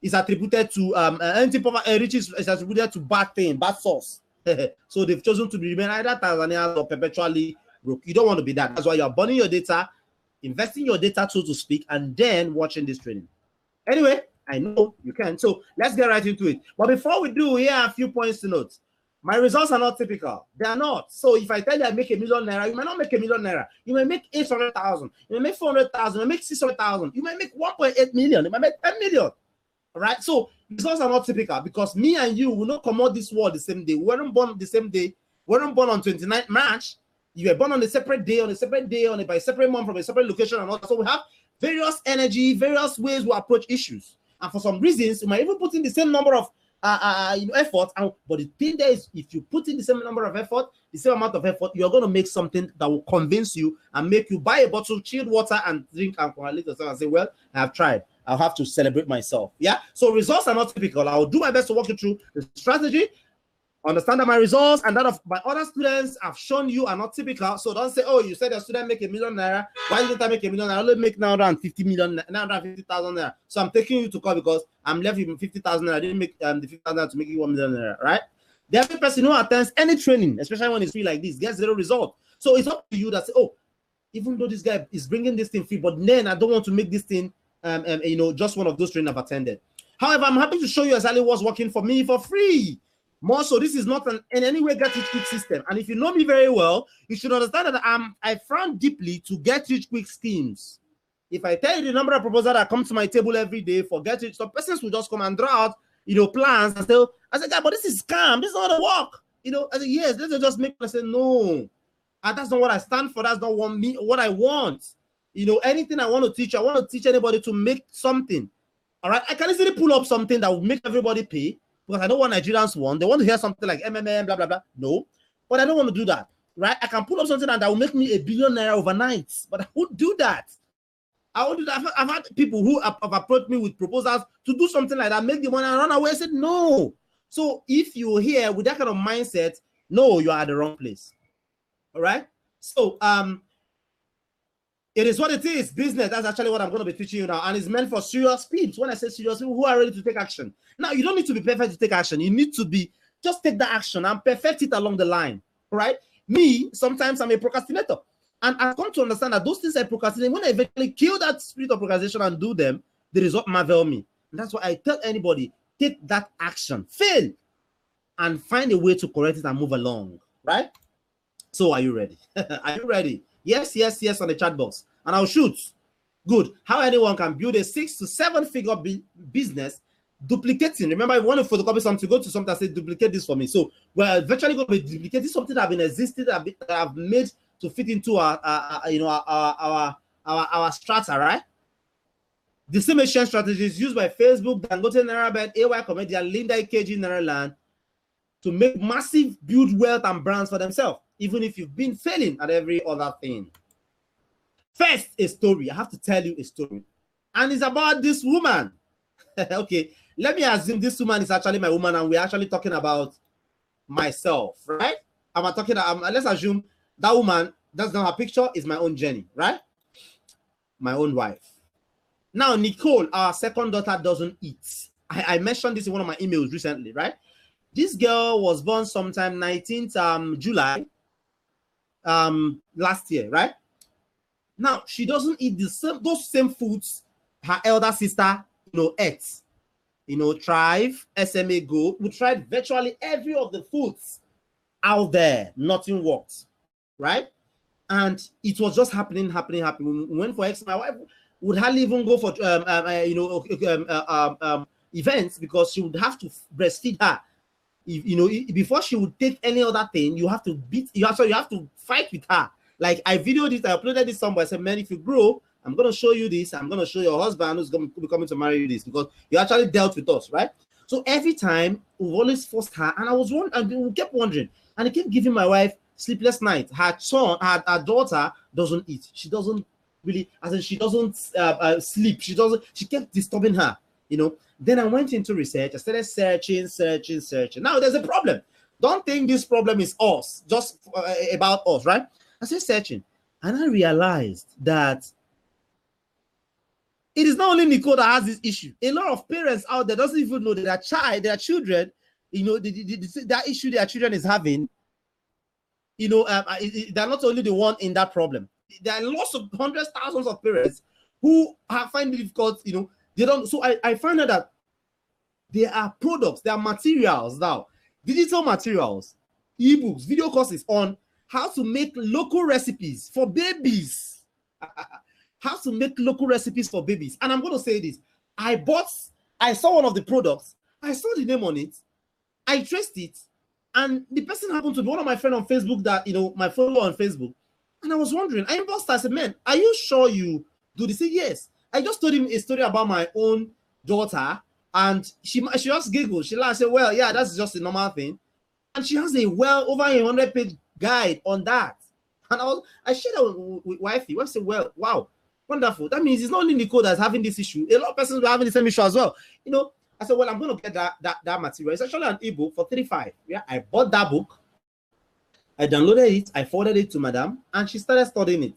is attributed to anything riches is attributed to bad thing, bad source. So they've chosen to remain either thousandaires or perpetually broke. You don't want to be that. That's why you're burning your data, investing your data, so to speak, and then watching this training. Anyway, I know you can. So let's get right into it. But before we do, here are a few points to note. My results are not typical. They are not. So if I tell you I make $1 million, you might not make $1 million. You may make 800,000. You may make 400,000. You may make 600,000. You may make 1.8 million. You might make 10 million. All right. So results are not typical, because me and you will not come out this world the same day. We weren't born the same day. We weren't born on 29th March. You were born on a separate day, by a separate month, from a separate location, and all that. So we have various energy, various ways we approach issues. And for some reasons, you might even put in the same number of effort. But the thing there is, if you put in the same number of effort, the same amount of effort, you're going to make something that will convince you and make you buy a bottle of chilled water and drink and congratulate yourself and say, well, I have tried. I'll have to celebrate myself. Yeah. So results are not typical. I will do my best to walk you through the strategy. Understand that my results and that of my other students have shown you are not typical. So don't say, oh, you said your student make $1 million. Why didn't I make $1 million? I only make now around 50,000 naira. So I'm taking you to court because I'm left with 50,000 naira. I didn't make the 50,000 to make you $1 million naira, right? The every person who attends any training, especially when it's free like this, gets zero result. So it's up to you that say, oh, even though this guy is bringing this thing free, but then I don't want to make this thing, just one of those trainings I've attended. However, I'm happy to show you exactly what's working for me for free. More so, this is not in any way get rich quick system. And if you know me very well, you should understand that I frown deeply to get rich quick schemes. If I tell you the number of proposals that come to my table every day for get rich, some persons will just come and draw out, plans and say, I said, God, but this is scam. This is not a work. I said, yes, let's just make. I said, no, and that's not what I stand for. That's not what I want. Anything I want to teach anybody to make something. All right, I can easily pull up something that will make everybody pay. Because I know what Nigerians want. They want to hear something like MMM, blah, blah, blah. No. But I don't want to do that. Right? I can pull up something that will make me $1 billion overnight. But I won't do that. I won't do that. I've had people who have approached me with proposals to do something like that, make the money and run away. I said, no. So if you're here with that kind of mindset, no, you are at the wrong place. All right? So, it is what it is. Business, that's actually what I'm going to be teaching you now. And it's meant for serious people. When I say serious people who are ready to take action. Now, you don't need to be perfect to take action. You need to just take the action and perfect it along the line. Right? Me, sometimes I'm a procrastinator. And I've come to understand that those things I procrastinate, when I eventually kill that spirit of procrastination and do them, the result marvel me. And that's why I tell anybody, take that action. Fail. And find a way to correct it and move along. Right? So are you ready? Are you ready? Yes, yes, yes on the chat box. And I'll shoot. Good. How anyone can build a 6 to 7 figure business duplicating. Remember, if you want to photocopy something, go to something and say, duplicate this for me. So we're virtually going to be duplicating something that have been existed, that have made to fit into our strata, right? The same exchange strategies used by Facebook, Dangote Nairabet, AY Comedian, Linda Ikeji Nairaland to make massive build wealth and brands for themselves, even if you've been failing at every other thing. First, a story. I have to tell you a story. And it's about this woman. Okay, let me assume this woman is actually my woman, and we're actually talking about myself, right? Let's assume that woman, that's not her picture, is my own Jenny, right? My own wife. Now, Nicole, our second daughter, doesn't eat. I mentioned this in one of my emails recently, right? This girl was born sometime 19th July last year, right? Now, she doesn't eat those same foods her elder sister, ate. Thrive, SMA Go. We tried virtually every of the foods out there. Nothing worked, right? And it was just happening. We went for X. My wife would hardly even go for events because she would have to breastfeed her. Before she would take any other thing, you have to fight with her. Like, I videoed it, I uploaded this somewhere. I said, man, if you grow, I'm going to show you this. I'm going to show your husband who's going to be coming to marry you this, because you actually dealt with us, right? So every time we've always forced her, and we kept wondering, and it kept giving my wife sleepless nights. Her daughter doesn't eat. She doesn't really, she doesn't sleep. She kept disturbing her, Then I went into research. I started searching. Now there's a problem. Don't think this problem is us, just about us, right? I started searching, and I realized that it is not only Nicole that has this issue. A lot of parents out there doesn't even know that their children, that issue their children is having, they're not only the one in that problem. There are lots of hundreds, thousands of parents who find it difficult, they don't. So I found out that there are products, there are materials now, digital materials, ebooks, video courses on how to make local recipes for babies. How to make local recipes for babies. And I'm going to say this. I saw one of the products. I saw the name on it. I traced it. And the person happened to be one of my friends on Facebook that, my follower on Facebook. And I was wondering, I inboxed her. I said, man, are you sure you do this? He said, yes. I just told him a story about my own daughter. And she just giggled. She laughed. I said, well, yeah, that's just a normal thing. And she has over 100-page guide on that. And I shared that with wifey. Wife said, well, wow. Wonderful. That means it's not only Nicole that's having this issue. A lot of persons are having the same issue as well. I said, well, I'm going to get that material. It's actually an ebook for $35. Yeah, I bought that book. I downloaded it. I forwarded it to madam, and she started studying it.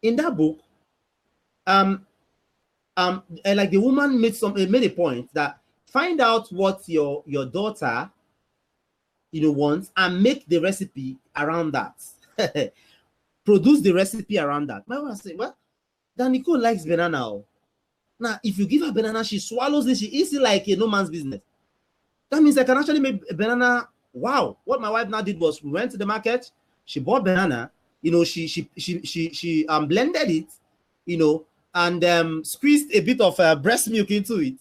In that book, like the woman made a point that find out what your daughter, wants, and make the recipe around that. Produce the recipe around that. My wife said, well, that Nicole likes banana. Now, if you give her banana, she swallows it. She eats it like a no man's business. That means I can actually make a banana. Wow. What my wife now did was we went to the market. She bought banana. She blended it, and squeezed a bit of breast milk into it,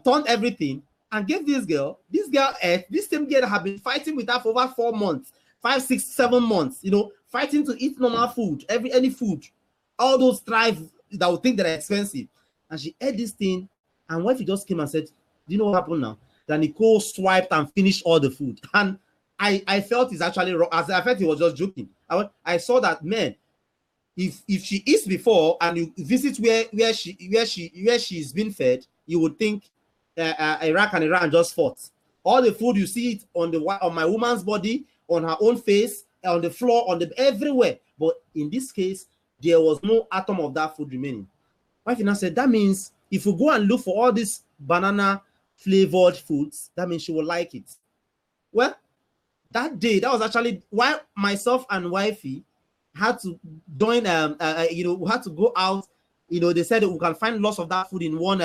turned everything and gave this girl. This girl ate. This same girl had been fighting with her for over 4 months, 5, 6, 7 months, fighting to eat normal food, any food. All those Thrive that would think that are expensive. And she ate this thing, and wife just came and said, do you know what happened now? That Nicole swiped and finished all the food. And I felt it's actually wrong. I felt he was just joking. I saw that, man, if she eats before and you visit where she's been fed, you would think Iraq and Iran just fought. All the food you see it on my woman's body, on her own face, on the floor, everywhere. But in this case, there was no atom of that food remaining. Wife now said, that means if you go and look for all these banana flavored foods, that means she will like it. Well, that day, that was actually why myself and wifey had to join, we had to go out. They said that we can find lots of that food in one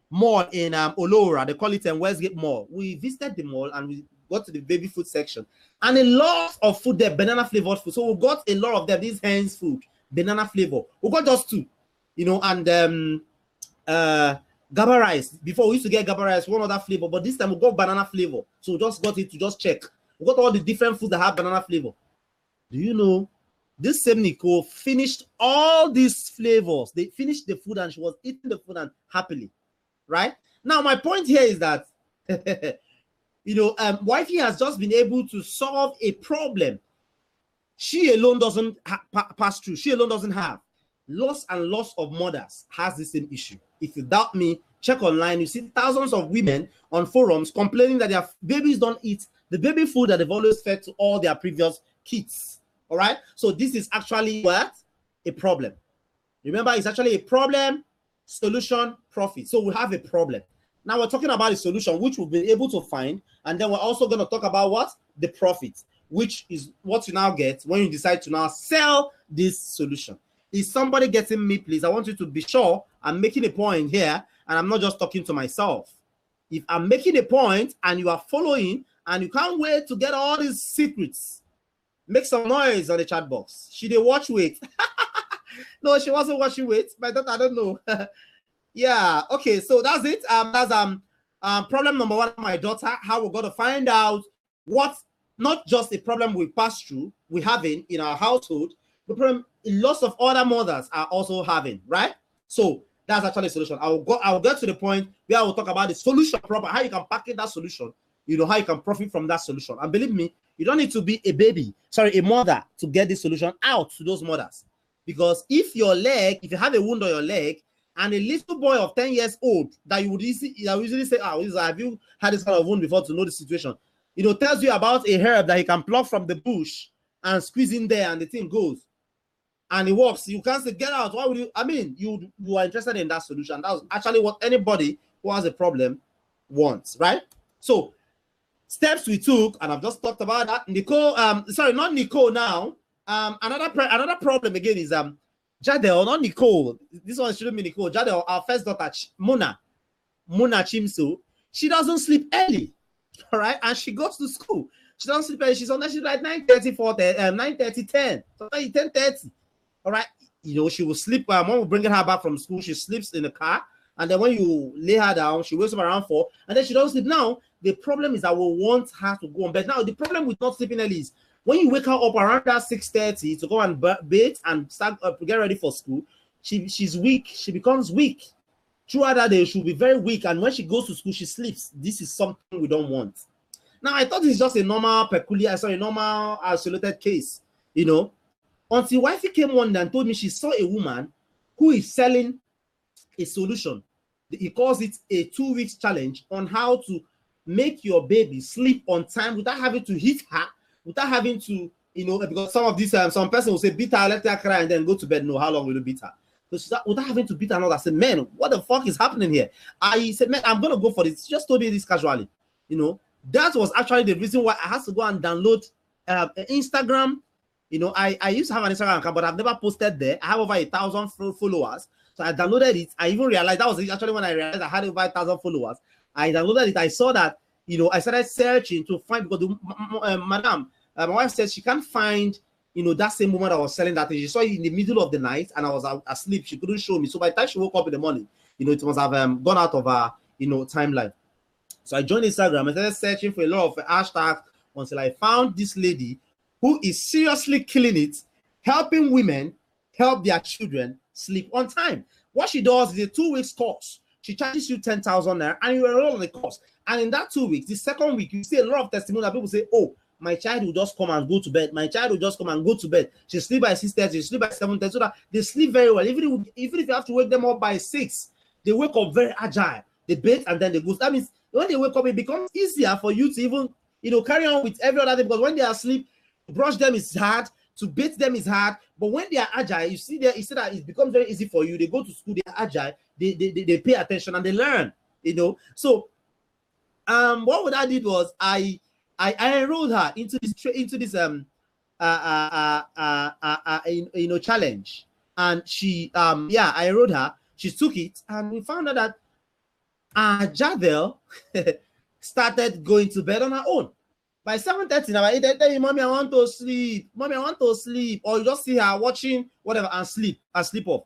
mall in Olora. They call it Westgate Mall. We visited the mall and we got to the baby food section, and a lot of food there, banana flavored food. So we got a lot of them, these hands food, banana flavor. We got just 2, and Gaba rice. Before we used to get Gaba rice, one other flavor, but this time we got banana flavor. So we just got it to just check. We got all the different foods that have banana flavor. Do you know this same Nicole finished all these flavors. They finished the food and she was eating the food and happily, right? Now, my point here is that, wifey has just been able to solve a problem she alone doesn't pass through. She alone doesn't have. Lots and lots of mothers has the same issue. If you doubt me, check online. You see thousands of women on forums complaining that their babies don't eat the baby food that they've always fed to all their previous kids. All right. So this is actually what? A problem. Remember, it's actually a problem, solution, profit. So we have a problem. Now we're talking about a solution which we've been able to find. And then we're also going to talk about what? The profit, which is what you now get when you decide to now sell this solution. Is somebody getting me, please? I want you to be sure I'm making a point here and I'm not just talking to myself. If I'm making a point and you are following and you can't wait to get all these secrets, make some noise on the chat box. She did watch wait. No, she wasn't watching wait. My daughter, I don't know. Yeah, okay, so that's it. That's problem number one, my daughter, how we're going to find out what, not just a problem we pass through, we having in our household, the problem lots of other mothers are also having, right? So that's actually a solution. I'll get to the point where I will talk about the solution proper, how you can package that solution, how you can profit from that solution. And believe me, you don't need to be a mother to get this solution out to those mothers. Because if you have a wound on your leg, and a little boy of 10 years old that you would usually say, have you had this kind of wound before to know the situation? Tells you about a herb that he can pluck from the bush and squeeze in there and the thing goes. And it works. You can't say, get out. Why would you? I mean, you are interested in that solution. That's actually what anybody who has a problem wants, right? So, steps we took, and I've just talked about that. Nicole, sorry, not Nicole now. Another problem again is Jadel, not Nicole. This one shouldn't be Nicole. Jadel, our first daughter, Mona Chimso, she doesn't sleep early, all right? And she goes to school. She doesn't sleep early. She's like 9:30, 9:30, 10. So 10:30, all right? She will sleep. When we're bringing her back from school, she sleeps in the car. And then when you lay her down, she wakes up around 4. And then she doesn't sleep. Now, the problem is that we want her to go on bed. Now, the problem with not sleeping early is when you wake her up around that 6:30 to go and bathe and start get ready for school, she's weak. She becomes weak. Throughout that day, she'll be very weak. And when she goes to school, she sleeps. This is something we don't want. Now, I thought it's just a normal, normal isolated case, until wifey came one day and told me she saw a woman who is selling a solution. He calls it a 2-week challenge on how to make your baby sleep on time without having to hit her, without having to, because some of these, some person will say, beat her, let her cry, and then go to bed. No, how long will you beat her? So without having to beat her, I said, man, what the fuck is happening here? I said, man, I'm going to go for this. She just told me this casually. That was actually the reason why I had to go and download Instagram. I used to have an Instagram account, but I've never posted there. I have over 1,000 followers. So I downloaded it. I even realized, that was actually when I realized I had over 1,000 followers. I downloaded it. I saw that, I started searching to find, because my wife said she can't find, that same woman that was selling that thing. She saw it in the middle of the night and I was asleep. She couldn't show me. So by the time she woke up in the morning, it must have gone out of her, timeline. So I joined Instagram and started searching for a lot of hashtags until I found this lady who is seriously killing it, helping women help their children sleep on time. What she does is a 2-week course. She charges you 10,000 naira and you enroll on the course. And in that 2 weeks, the second week, you see a lot of testimonies that people say, oh, my child will just come and go to bed. My child will just come and go to bed. She sleep by 6:30, she sleep by 7:30, so that they sleep very well. Even if you have to wake them up by 6, they wake up very agile. They bathe and then they go. That means when they wake up, it becomes easier for you to even, carry on with every other thing, because when they are asleep, to brush them is hard, to bathe them is hard. But when they are agile, you see that it becomes very easy for you. They go to school, they are agile, they pay attention and they learn, So what I did was I enrolled her into this challenge, and she I enrolled her. She took it, and we found out that Jadel started going to bed on her own. By 7:30 now, 8:30, mommy, I want to sleep. Mommy, I want to sleep. Or you just see her watching whatever and sleep off.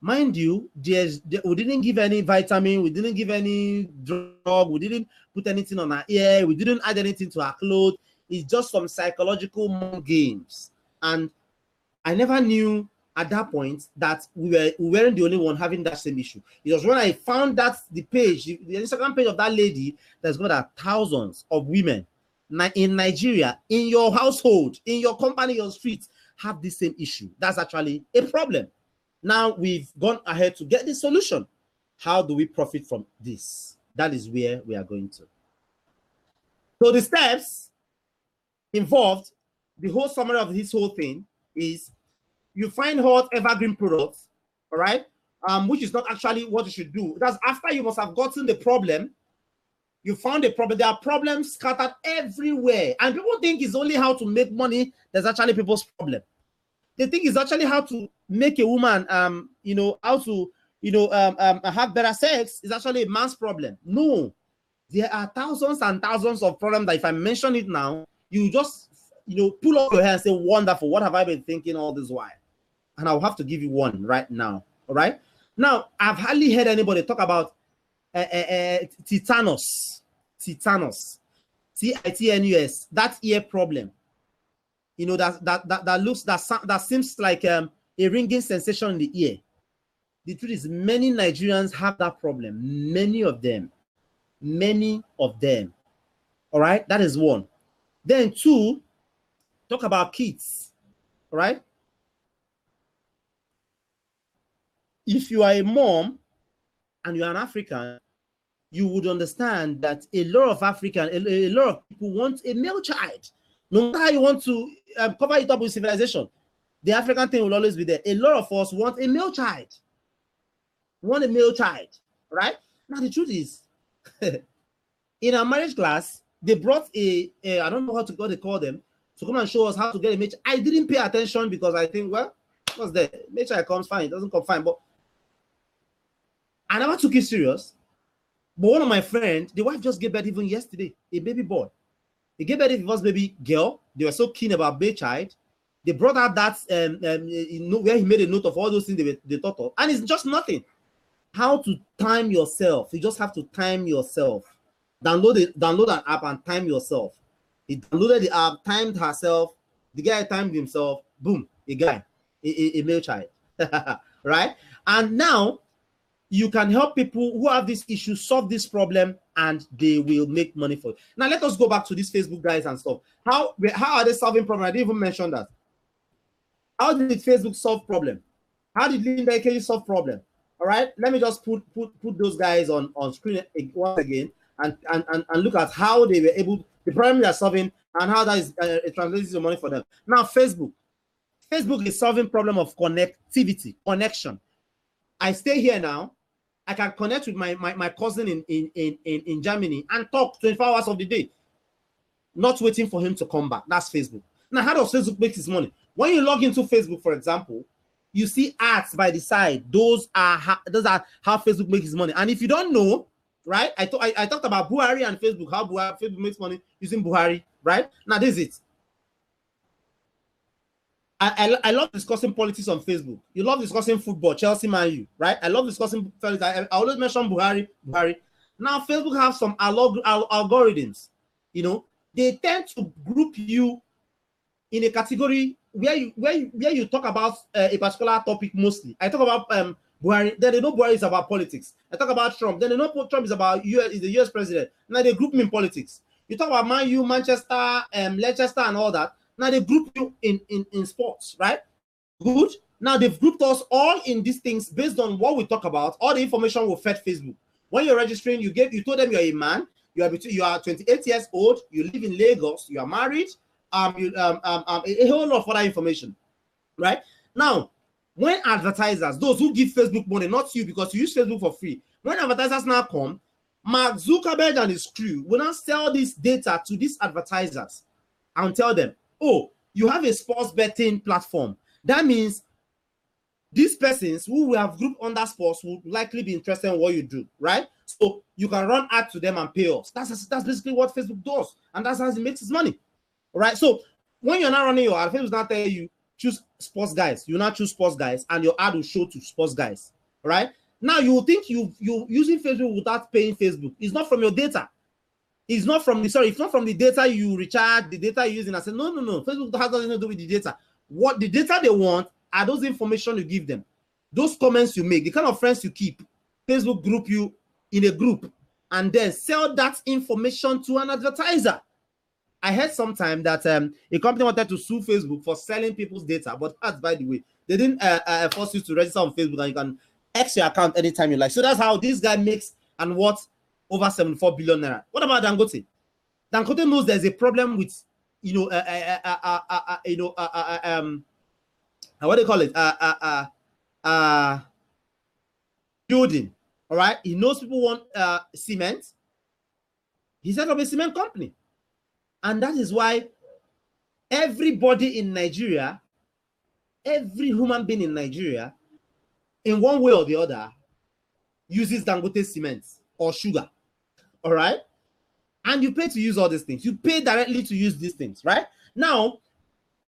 Mind you, we didn't give any vitamin, we didn't give any drug, we didn't put anything on her ear, we didn't add anything to her clothes. It's just some psychological games. And I never knew at that point that we weren't the only one having that same issue. It was when I found that the Instagram page of that lady that's got thousands of women in Nigeria, in your household, in your company, your streets, have the same issue. That's actually a problem. Now we've gone ahead to get the solution. How do we profit from this? That is where we are going to. So the steps involved, the whole summary of this whole thing is you find hot evergreen products, all right, which is not actually what you should do. That's after you must have gotten the problem. You found a problem. There are problems scattered everywhere, and people think it's only how to make money that's actually people's problem. They think it's actually how to make a woman, how to, have better sex is actually a man's problem. No, there are thousands and thousands of problems that if I mention it now, you just, pull up your hair and say, wonderful, what have I been thinking all this while? And I'll have to give you one right now, all right? Now, I've hardly heard anybody talk about tetanus, T-I-T-N-U-S, that ear problem. That seems like a ringing sensation in the ear. The truth is, many Nigerians have that problem. Many of them. All right, that is one. Then two, talk about kids. All right. If you are a mom and you are an African, you would understand that a lot of a lot of people want a male child. No matter how you want to cover it up with civilization, the African thing will always be there. A lot of us want a male child. Right? Now the truth is, in our marriage class, they brought I don't know what they call them, to come and show us how to get a male child. I didn't pay attention because I think, well, what's that? Male child comes fine, it doesn't come fine, but I never took it serious. But one of my friends, the wife just gave birth even yesterday, a baby boy. They gave birth to the first baby girl. They were so keen about baby child. They brought out that where he made a note of all those things they thought of. And it's just nothing. How to time yourself. You just have to time yourself. Download an app and time yourself. He downloaded the app, timed herself. The guy timed himself. Boom, a male child. Right? And now you can help people who have this issue solve this problem, and they will make money for it. Now let us go back to these Facebook guys and stuff. How are they solving problem? I didn't even mention that. How did Facebook solve problem? How did Linda AKG solve problem? All right, let me just put those guys on screen once again and look at how they were able, the problem they are solving, and how that is translates to money for them. Now Facebook is solving problem of connectivity, connection. I stay here now. I can connect with my cousin in Germany and talk 24 hours of the day, not waiting for him to come back. That's Facebook. Now, how does Facebook make his money? When you log into Facebook, for example, you see ads by the side. Those are how Facebook makes his money. And if you don't know, right? I talked about Buhari and Facebook, how Facebook makes money using Buhari, right? Now, this is it. I love discussing politics on Facebook. You love discussing football, Chelsea, Man U, right? I love discussing. I always mention Buhari. Now Facebook have some algorithms. They tend to group you in a category where you talk about a particular topic mostly. I talk about Buhari. Then they know Buhari is about politics. I talk about Trump. Then they know Trump is about is the US president. Now they group me in politics. You talk about Man U, Manchester, Leicester, and all that. Now they group you in sports, right? Good. Now they've grouped us all in these things based on what we talk about. All the information will fed Facebook. When you're registering, you told them you're a man, you are 28 years old, you live in Lagos, you are married, a whole lot of other information, right? Now, when advertisers, those who give Facebook money, not you because you use Facebook for free, when advertisers now come, Mark Zuckerberg and his crew will now sell this data to these advertisers and tell them, oh, you have a sports betting platform. That means these persons who we have grouped under sports will likely be interested in what you do, right? So you can run ads to them and pay us. That's basically what Facebook does, and that's how it makes its money, all right? So when you're not running your ad, Facebook not tell you choose sports guys. You not choose sports guys, and your ad will show to sports guys, all right? Now you think you using Facebook without paying Facebook. It's not from your data. It's not from the data you recharge, the data you're using. I said, no. Facebook has nothing to do with the data. What the data they want are those information you give them, those comments you make, the kind of friends you keep. Facebook group you in a group and then sell that information to an advertiser. I heard sometime that a company wanted to sue Facebook for selling people's data, but that's, by the way, they didn't force you to register on Facebook and you can X your account anytime you like. So that's how this guy makes and what over 74 billion naira. What about Dangote? Dangote knows there's a problem with, what do you call it? Building. All right. He knows people want cement. He set up a cement company. And that is why everybody in Nigeria, every human being in Nigeria, in one way or the other, uses Dangote cement or sugar. All right. And you pay to use all these things. You pay directly to use these things, right? Now,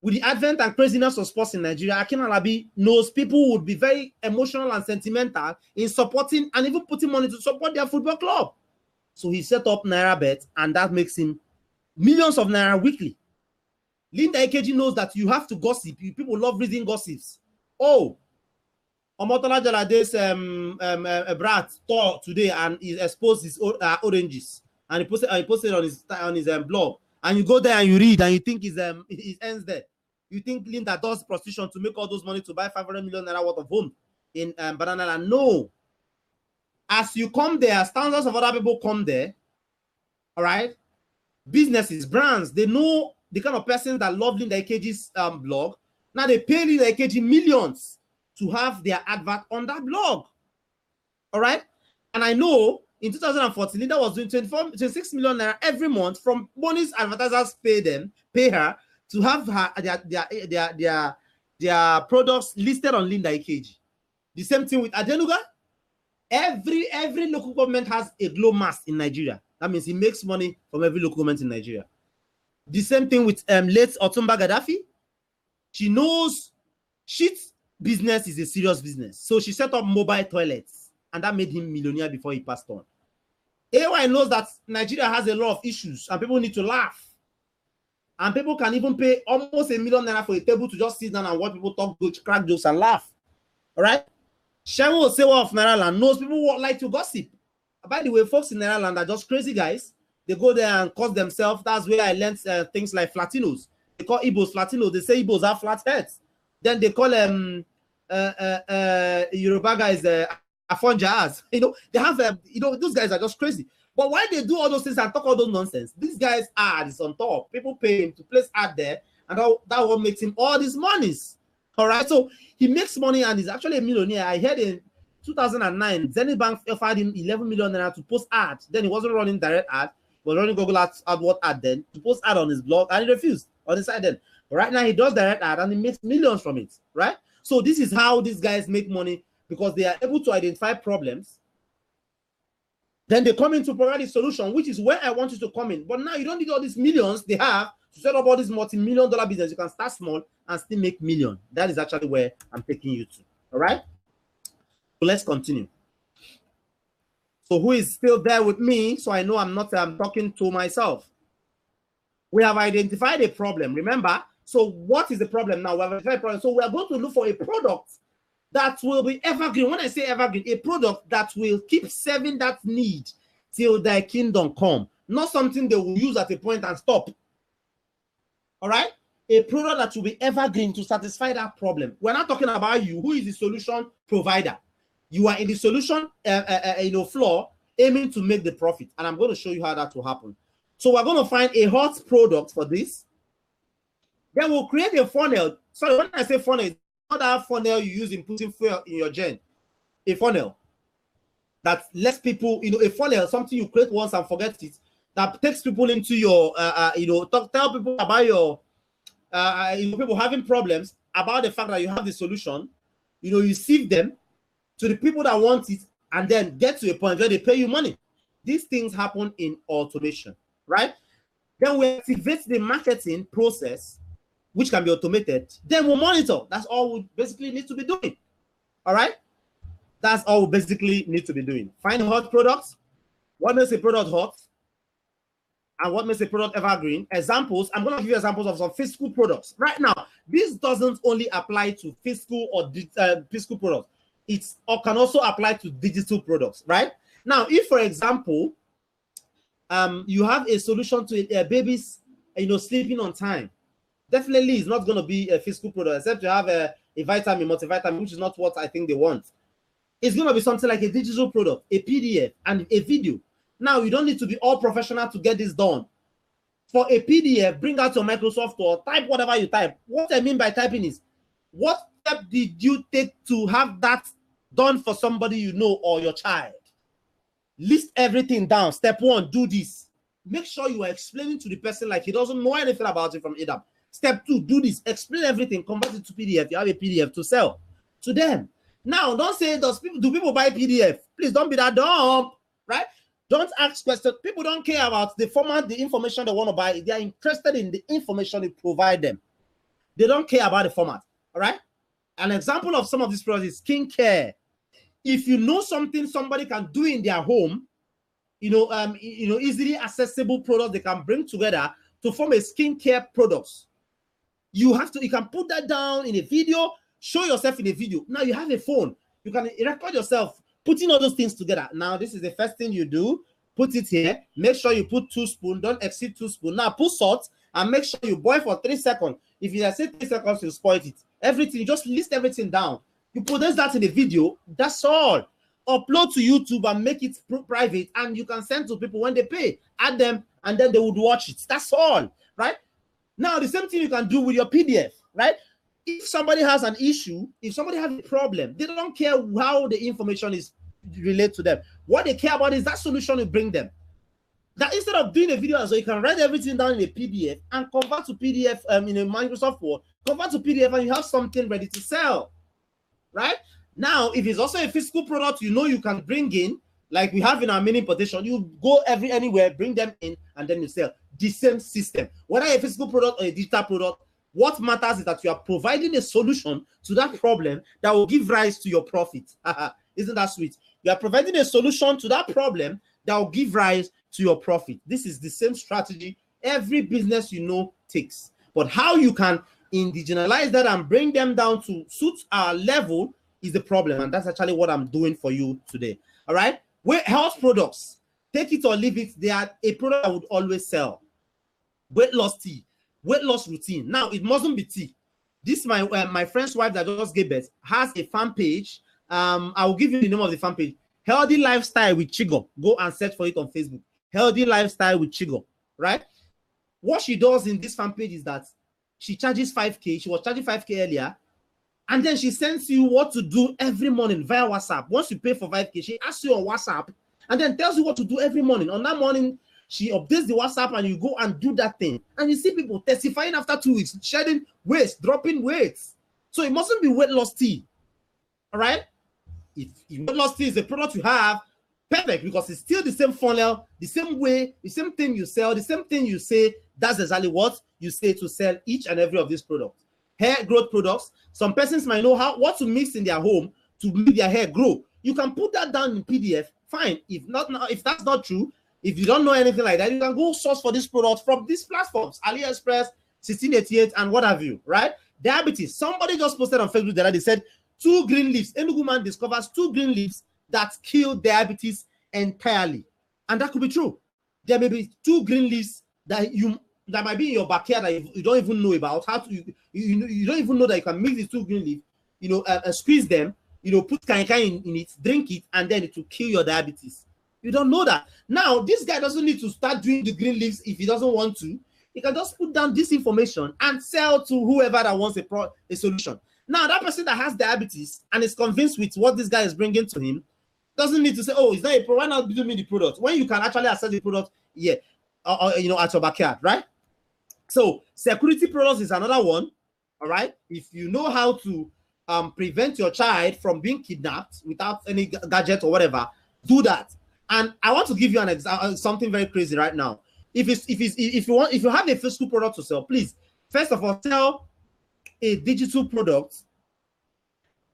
with the advent and craziness of sports in Nigeria, Akin Alabi knows people would be very emotional and sentimental in supporting and even putting money to support their football club. So he set up NairaBet, and that makes him millions of naira weekly. Linda Ikeji knows that you have to gossip. People love reading gossips. Oh, Omotola Jalade's brat tore today and he exposed his oranges. And he posted on his blog. And you go there and you read and you think it ends there. You think Linda does prostitution to make all those money to buy 500 million naira worth of home in Banana Land. No. As you come there, thousands of other people come there. All right. Businesses, brands, they know the kind of persons that love Linda Ikeji's blog. Now they pay Linda Ikeji millions to have their advert on that blog. All right. And I know in 2014, Linda was doing 26 million naira every month from bonus advertisers pay her to have their products listed on Linda Ikeji. The same thing with Adenuga. Every local government has a glow mast in Nigeria. That means he makes money from every local government in Nigeria. The same thing with late Otumba Gaddafi. She knows shit business is a serious business. So she set up mobile toilets and that made him millionaire before he passed on. AY knows that Nigeria has a lot of issues and people need to laugh. And people can even pay almost $1 million naira for a table to just sit down and watch people talk, crack jokes and laugh. All right? Shehu Osewa of Nairaland knows people who like to gossip. By the way, folks in Nairaland are just crazy guys. They go there and cause themselves. That's where I learned things like Flatinos. They call Igbos Flatinos. They say Igbos have flat heads. Then they call Yoruba guys Afonjas. They have those guys are just crazy. But why they do all those things and talk all those nonsense? These guys ads on top. People pay him to place ad there, and that what makes him all these monies. All right, so he makes money and he's actually a millionaire. I heard in 2009, Zenith Bank offered him 11 million naira to post ads. Then he wasn't running direct ad, he was running Google AdWords ad then to post ad on his blog, and he refused on his side then. But right now he does direct ad and he makes millions from it, right? So this is how these guys make money, because they are able to identify problems. Then they come in to provide a solution, which is where I want you to come in. But now you don't need all these millions they have to set up all this multi-million dollar business. You can start small and still make millions. That is actually where I'm taking you to. All right? So let's continue. So who is still there with me? So I know I'm not talking to myself. We have identified a problem. Remember? So what is the problem now? We have identified a problem. So we are going to look for a product that will be evergreen. When I say evergreen, a product that will keep serving that need till thy kingdom come. Not something they will use at a point and stop. All right? A product that will be evergreen to satisfy that problem. We're not talking about you. Who is the solution provider? You are in the solution floor aiming to make the profit. And I'm going to show you how that will happen. So we're going to find a hot product for this. Then we'll create a funnel. Sorry, when I say funnel, it's not that funnel you use in putting fuel in your gen. A funnel that lets people, a funnel, something you create once and forget it, that takes people into your, tell people about your, people having problems, about the fact that you have the solution, you sieve them to the people that want it, and then get to a point where they pay you money. These things happen in automation, right? Then we activate the marketing process, which can be automated. Then we'll monitor. That's all we basically need to be doing. All right? That's all we basically need to be doing. Find hot products. What makes a product hot? and what makes a product evergreen. Examples, I'm going to give you examples of some physical products. Right now, this doesn't only apply to physical or physical products. It's or can also apply to digital products, right? Now, if, for example, you have a solution to a baby's, sleeping on time, definitely it's not going to be a physical product, except you have a vitamin, multivitamin, which is not what I think they want. It's going to be something like a digital product, a PDF, and a video. Now, you don't need to be all professional to get this done. For a PDF, bring out your Microsoft or type whatever you type. What I mean by typing is, what step did you take to have that done for somebody you know or your child? List everything down. Step 1, do this. Make sure you are explaining to the person like he doesn't know anything about it from Adam. Step 2, do this. Explain everything. Convert it to PDF. You have a PDF to sell to them. Now, don't say, do people buy PDF? Please don't be that dumb, right? Don't ask questions. People don't care about the format, the information they want to buy. They are interested in the information you provide them. They don't care about the format, all right? An example of some of these products is skincare. If you know something somebody can do in their home, easily accessible products they can bring together to form a skincare product. You can put that down in a video, show yourself in a video. Now you have a phone. You can record yourself putting all those things together. Now, this is the first thing you do. Put it here. Make sure you put 2 spoons. Don't exceed 2 spoons. Now, put salt and make sure you boil for 3 seconds. If you say 3 seconds, you spoil it. Everything, you just list everything down. You produce that in a video. That's all. Upload to YouTube and make it private, and you can send to people when they pay. Add them, and then they would watch it. That's all, right? Now, the same thing you can do with your PDF, right? If somebody has an issue, if somebody has a problem, they don't care how the information is related to them. What they care about is that solution you bring them. That instead of doing a video as well, you can write everything down in a PDF and convert to PDF in a Microsoft Word, convert to PDF, and you have something ready to sell, right? Now, if it's also a physical product, you can bring in, like we have in our mini importation, you go anywhere, bring them in, and then you sell. The same system. Whether a physical product or a digital product, what matters is that you are providing a solution to that problem that will give rise to your profit. Isn't that sweet? You are providing a solution to that problem that will give rise to your profit. This is the same strategy every business takes. But how you can individualize that and bring them down to suit our level is the problem. And that's actually what I'm doing for you today. All right? Health products, take it or leave it. They are a product I would always sell. Weight loss tea. Weight loss routine. Now, it mustn't be tea. This my friend's wife that just gave birth has a fan page. I will give you the name of the fan page. Healthy Lifestyle with Chigo. Go and search for it on Facebook. Healthy Lifestyle with Chigo. Right? What she does in this fan page is that she charges 5K. She was charging 5K earlier. And then she sends you what to do every morning via WhatsApp. Once you pay for 5K, she asks you on WhatsApp and then tells you what to do every morning. On that morning, she updates the WhatsApp and you go and do that thing. And you see people testifying after 2 weeks, shedding weight, dropping weights. So it mustn't be weight loss tea. All right? If weight loss tea is the product you have, perfect, because it's still the same funnel, the same way, the same thing you sell, the same thing you say. That's exactly what you say to sell each and every of these products. Hair growth products. Some persons might know what to mix in their home to make their hair grow. You can put that down in PDF. Fine. If that's not true, if you don't know anything like that, you can go source for this product from these platforms, AliExpress, 1688, and what have you, right? Diabetes. Somebody just posted on Facebook that they said 2 green leaves. Enugu man discovers 2 green leaves that kill diabetes entirely. And that could be true. There may be 2 green leaves that might be in your backyard that you don't even know about. You don't even know that you can mix these 2 green leaves, squeeze them, put kankai in it, drink it, and then it will kill your diabetes. You don't know that. Now, this guy doesn't need to start doing the green leaves if he doesn't want to. He can just put down this information and sell to whoever that wants a solution. Now, that person that has diabetes and is convinced with what this guy is bringing to him doesn't need to say, oh, it's not a product. Why not give me the product? When you can actually access the product, at your backyard, right? So, security products is another one, all right? If you know how to prevent your child from being kidnapped without any gadget or whatever, do that. And I want to give you an example, something very crazy right now. If you have a physical product to sell, please, first of all, sell a digital product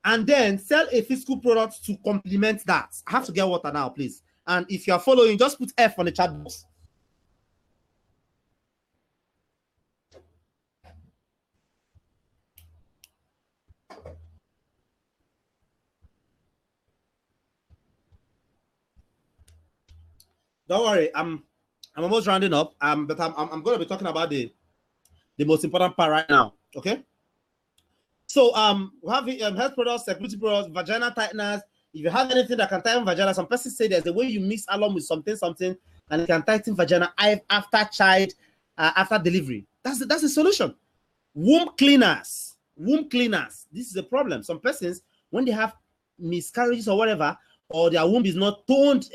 and then sell a physical product to complement that. I have to get water now, please. And if you are following, just put F on the chat box. Don't worry, I'm almost rounding up. But I'm going to be talking about the most important part right now. Okay. So we have health products, security products, vagina tighteners. If you have anything that can tighten vagina, some persons say there's a way you mix along with something, and it can tighten vagina after delivery. That's the solution. Womb cleaners. This is a problem. Some persons, when they have miscarriages or whatever, or their womb is not toned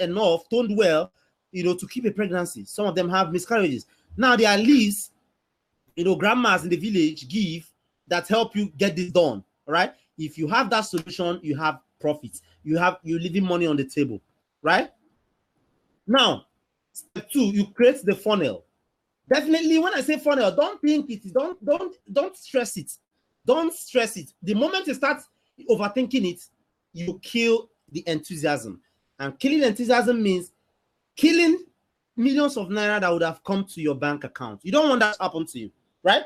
well, to keep a pregnancy. Some of them have miscarriages. Now there are leaves, grandmas in the village give that help you get this done. All right. If you have that solution, you have profits. You're leaving money on the table, right? Now, step 2, you create the funnel. Definitely, when I say funnel, don't think it. Don't stress it. Don't stress it. The moment you start overthinking it, you kill the enthusiasm. And killing enthusiasm means killing millions of naira that would have come to your bank account. You don't want that to happen to you, right?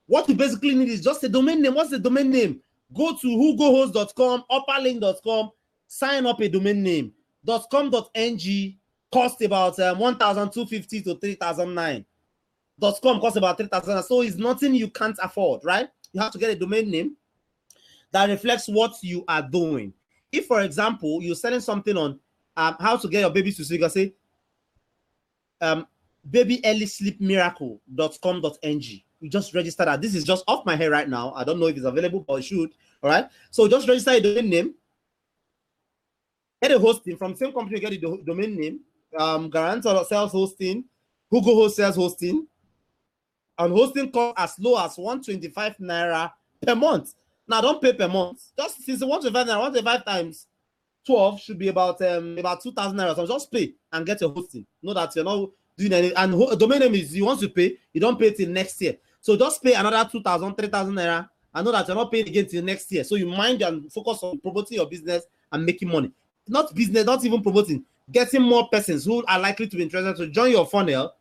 What you basically need is just a domain name. What's the domain name? Go to whogohost.com, upperlink.com, sign up a domain name. .com.ng cost about 1,250 to 3,009. .com costs about 3,000. So it's nothing you can't afford, right? You have to get a domain name that reflects what you are doing. If, for example, you're selling something on how to get your baby to sleep, you can say babyearlysleepmiracle.com.ng. You just register that. This is just off my head right now. I don't know if it's available, but it should. All right. So just register a domain name. Get a hosting from the same company. Get the domain name. Guarantor sells hosting. Google Host sells hosting. And hosting costs as low as 125 naira per month. Now don't pay per month. Just since 125 naira, 125 times 12 should be about 2,000 naira. So just pay and get your hosting. Know that you're not doing any. And domain name is you want to pay. You don't pay till next year. So just pay another 2,000, 3,000 naira. And know that you're not paying again till next year. So you mind and focus on promoting your business and making money. Not business, not even promoting. Getting more persons who are likely to be interested to join your funnel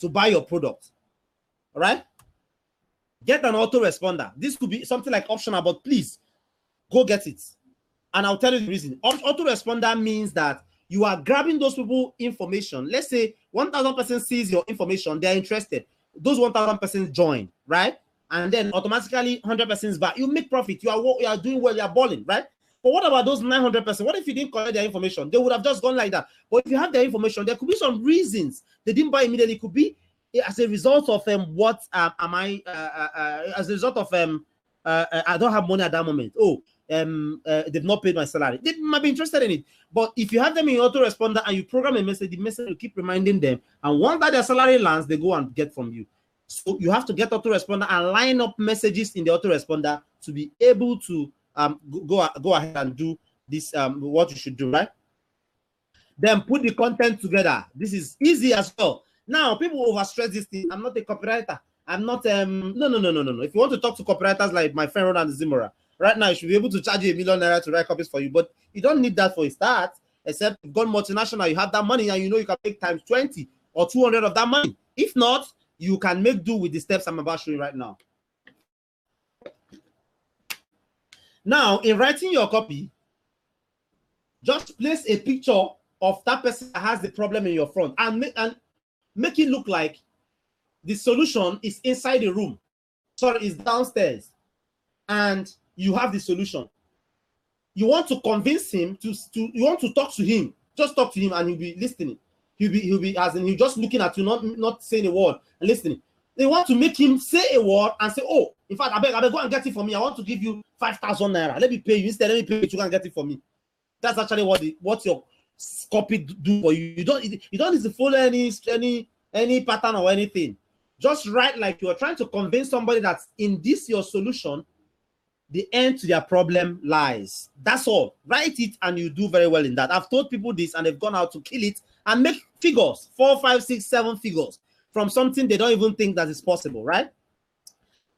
to buy your product. All right? Get an autoresponder. This could be something like optional, but please go get it. And I'll tell you the reason. Autoresponder means that you are grabbing those people information. Let's say 1,000 persons sees your information. They're interested. Those 1,000 persons join, right? And then automatically 100 persons back. You make profit. You are doing well. You are balling, right? But what about those 900 persons? What if you didn't collect their information? They would have just gone like that. But if you have their information, there could be some reasons they didn't buy immediately. It could be as a result of as a result of I don't have money at that moment. Oh, they've not paid my salary. They might be interested in it. But if you have them in your autoresponder and you program a message, the message will keep reminding them. And once that their salary lands, they go and get from you. So you have to get autoresponder and line up messages in the autoresponder to be able to go ahead and do this what you should do, right? Then put the content together. This is easy as well. Now people overstress this thing. I'm not a copywriter. I'm not no. If you want to talk to copywriters like my friend Ronan Zimora, right now you should be able to charge you $1 million to write copies for you, but you don't need that for a start. Except you've gone multinational, you have that money and you know you can make times 20 or 200 of that money. If not, you can make do with the steps I'm about to show you right now. Now, in writing your copy, just place a picture of that person that has the problem in your front and make it look like the solution is inside the room. Sorry, it's downstairs. And you have the solution. You want to convince him you want to talk to him. Just talk to him and he'll be listening. He'll be as in he's just looking at you, not saying a word and listening. They want to make him say a word and say, oh, in fact, I beg, go and get it for me. I want to give you 5,000 naira. Let me pay you. Instead, let me pay you. You can get it for me. That's actually what your copy do for you. You don't need to follow any pattern or anything. Just write like you are trying to convince somebody that in this your solution, the end to their problem lies. That's all. Write it and you do very well in that. I've told people this and they've gone out to kill it and make figures, 4, 5, 6, 7 figures from something they don't even think that is possible, right?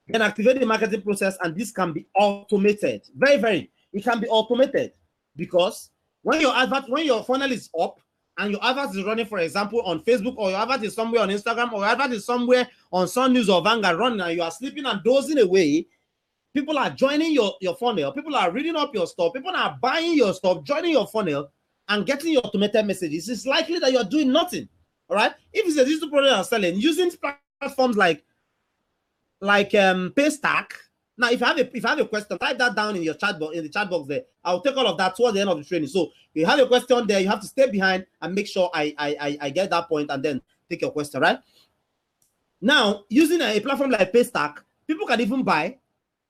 Then activate the marketing process, and this can be automated. Very. It can be automated because when your funnel is up and your advert is running, for example, on Facebook, or your advert is somewhere on Instagram, or your advert is somewhere on Sun News or Vanguard running, and you are sleeping and dozing away, people are joining your funnel. People are reading up your stuff. People are buying your stuff, joining your funnel, and getting your automated messages. It's likely that you're doing nothing. All right. If it's a digital product you're selling, using platforms like Paystack. Now, if I have a question, type that down in your chat box, in the chat box there. I'll take all of that towards the end of the training. So if you have a question there, you have to stay behind and make sure I get that point and then take your question, right? Now, using a platform like Paystack, people can even buy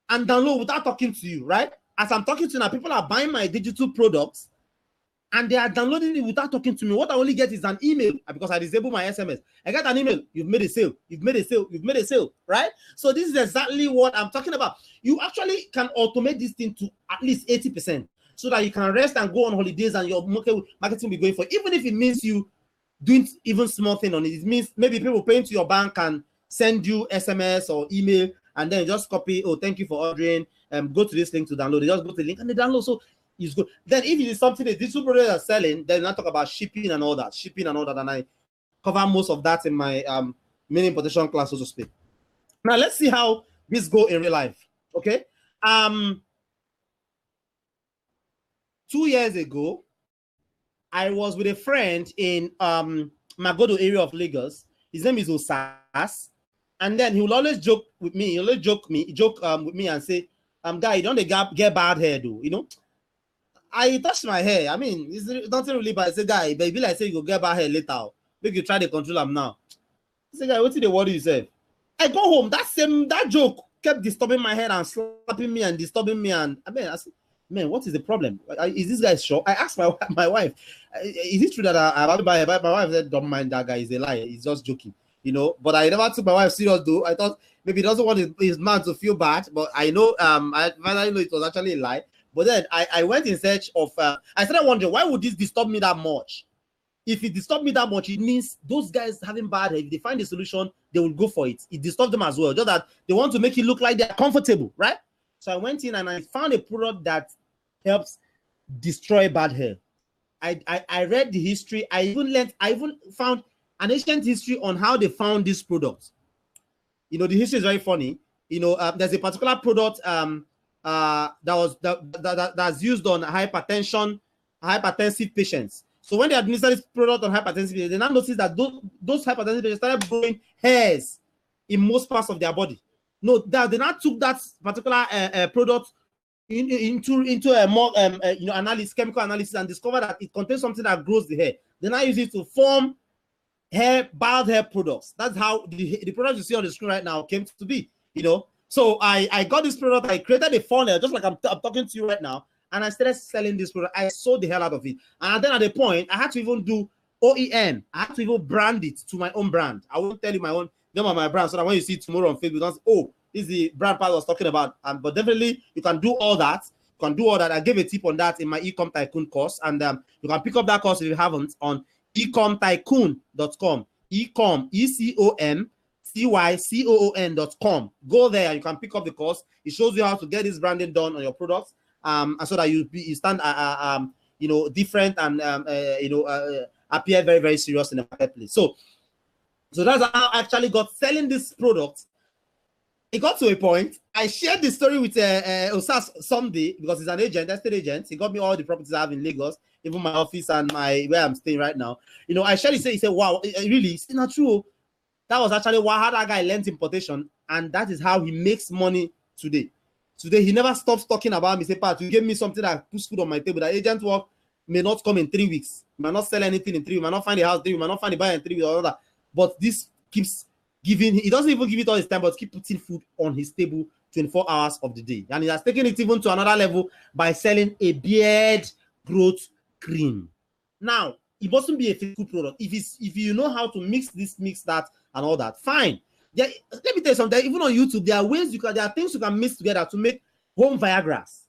and download without talking to you, right? As I'm talking to you now, people are buying my digital products and they are downloading it without talking to me. What I only get is an email because I disable my SMS. I get an email. You've made a sale. You've made a sale. You've made a sale, right? So this is exactly what I'm talking about. You actually can automate this thing to at least 80% so that you can rest and go on holidays and your marketing will be going for it. Even if it means you doing even small thing on it. It means maybe people paying to your bank and send you SMS or email and then you just copy, oh, thank you for ordering. Go to this link to download. They just go to the link and they download. So it's good. Then if it is something that digital products are selling, then I talk about shipping and all that. And I cover most of that in my mini importation class, so to speak. Now let's see how this go in real life. Okay. 2 years ago, I was with a friend in Magodo area of Lagos. His name is Osas. And then he will always joke with me. He'll always joke with me and say, guy, you don't get bad hair, though, you know? I touched my hair. I mean, it's nothing really bad. I say, guy, baby, like say you go get bad hair later. Make you try to control them now. I say, guy, what's the worry yourself? I go home. That joke kept disturbing my head and slapping me and disturbing me. And I mean, I said, man, what is the problem? Is this guy sure? I asked my wife, is it true that my wife said, don't mind that guy, he's a liar, he's just joking, you know? But I never took my wife serious though. I thought maybe he doesn't want his man to feel bad, but I know, I finally know it was actually a lie. But then I went in search of, I started wondering, why would this disturb me that much? If it disturbed me that much, it means those guys having bad hair, if they find a solution, they will go for it. It disturbs them as well, just that they want to make it look like they're comfortable, right? So I went in and I found a product that helps destroy bad hair. I read the history. I even found an ancient history on how they found this product. You know, the history is very funny. You know, there's a particular product that's used on hypertensive patients. So when they administer this product on hypertensive patients, they now notice that those hypertensive patients started growing hairs in most parts of their body. No, they now took that particular product into a more chemical analysis, and discovered that it contains something that grows the hair. They now use it to form bald hair products. That's how the product you see on the screen right now came to be. You know, so I got this product. I created a funnel just like I'm talking to you right now, and I started selling this product. I sold the hell out of it, and then at the point I had to even do OEM. I had to even brand it to my own brand. I won't tell you my own name of my brand, so that when you see it tomorrow on Facebook, don't say, oh, this is the brand part I was talking about. But definitely you can do all that. You can do all that. I gave a tip on that in my Ecom Tycoon course, and you can pick up that course if you haven't on ecomtycoon.com. Ecom, ECOMTYCOON.com. Go there. You can pick up the course. It shows you how to get this branding done on your products, and so that you stand different and appear very, very serious in the marketplace. So that's how I actually got selling this product. It got to a point. I shared the story with Osas someday because he's an agent, estate agent. He got me all the properties I have in Lagos, even my office and where I'm staying right now. You know, I shared it. He said, wow, really? It's not true. That was actually how that guy learned importation, and that is how he makes money today. Today, he never stops talking about me. Say, Pat, you gave me something that puts food on my table. That agent work may not come in 3 weeks. You might not sell anything in 3 weeks. You might not find a house 3 weeks. You might not find a buyer in 3 weeks or all that. But this keeps giving, he doesn't even give it all his time, but keep putting food on his table 24 hours of the day. And he has taken it even to another level by selling a beard growth cream. Now, it mustn't be a physical product. If you know how to mix that, and all that, fine. Let me tell you something. Even on YouTube, there are things you can mix together to make home Viagras.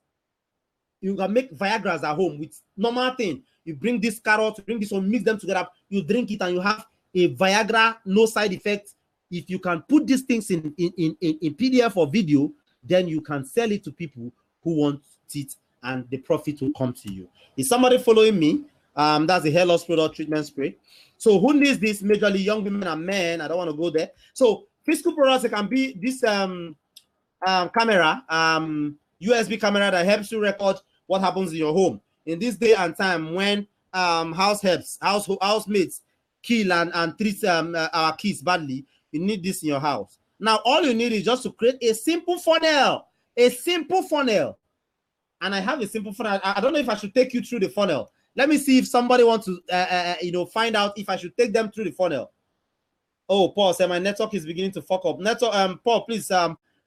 You can make Viagras at home with normal thing. You bring this carrot, you bring this one, mix them together, you drink it, and you have a Viagra, no side effects. If you can put these things in PDF or video, then you can sell it to people who want it, and the profit will come to you. Is somebody following me? That's the hair loss product treatment spray. So who needs this? Majorly young women and men. I don't want to go there. So physical products, it can be this camera, USB camera that helps you record what happens in your home in this day and time when housemates kill and treat our kids badly, you need this in your house. Now, all you need is just to create a simple funnel. A simple funnel. And I have a simple funnel. I don't know if I should take you through the funnel. Let me see if somebody wants to, find out if I should take them through the funnel. Oh, Paul said my network is beginning to fuck up. Network, Paul, please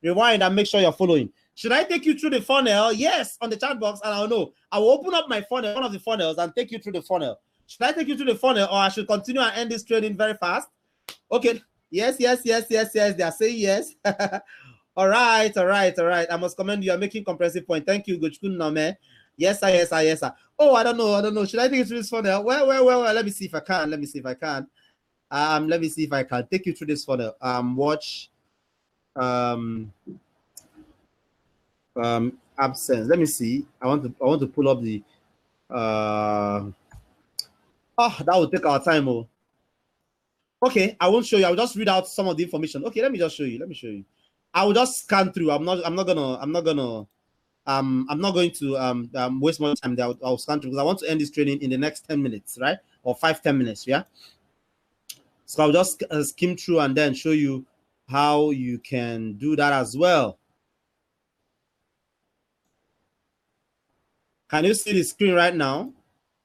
rewind and make sure you're following. Should I take you through the funnel? Yes, on the chat box, and I'll know. I will open up my funnel, one of the funnels, and take you through the funnel. Should I take you through the funnel, or I should continue and end this training very fast? Okay. Yes. They are saying yes. All right. I must commend you. You're making comprehensive point. Thank you, Gochkun Nome. Yes, sir. Oh, I don't know. Should I take you through this funnel? Well. Let me see if I can. Let me see if I can take you through this funnel. Watch. Absence. Let me see. I want to pull up the. That will take our time. Oh. Okay, I won't show you. I'll just read out some of the information. Okay, let me just show you. I will just scan through. I'm not going to waste more time there. I'll scan through because I want to end this training in the next 10 minutes, right? Or 5-10 minutes, yeah? So I'll just skim through and then show you how you can do that as well. Can you see the screen right now?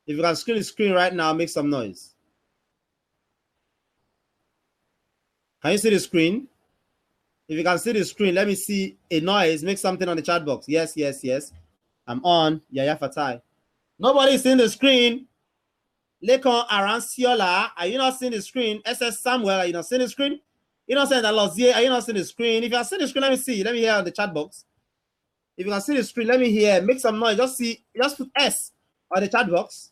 If you can see the screen right now, make some noise. Can you see the screen? If you can see the screen, let me see a noise. Make something on the chat box. Yes. I'm on. Yaya Fatai. Nobody's seeing the screen. Lekon Aranciola, are you not seeing the screen? SS Samuel, are you not seeing the screen? You're not saying that Lozier, are you not seeing the screen? If you are seeing the screen, let me see. Let me hear on the chat box. If you can see the screen, let me hear. Make some noise. Just put S on the chat box.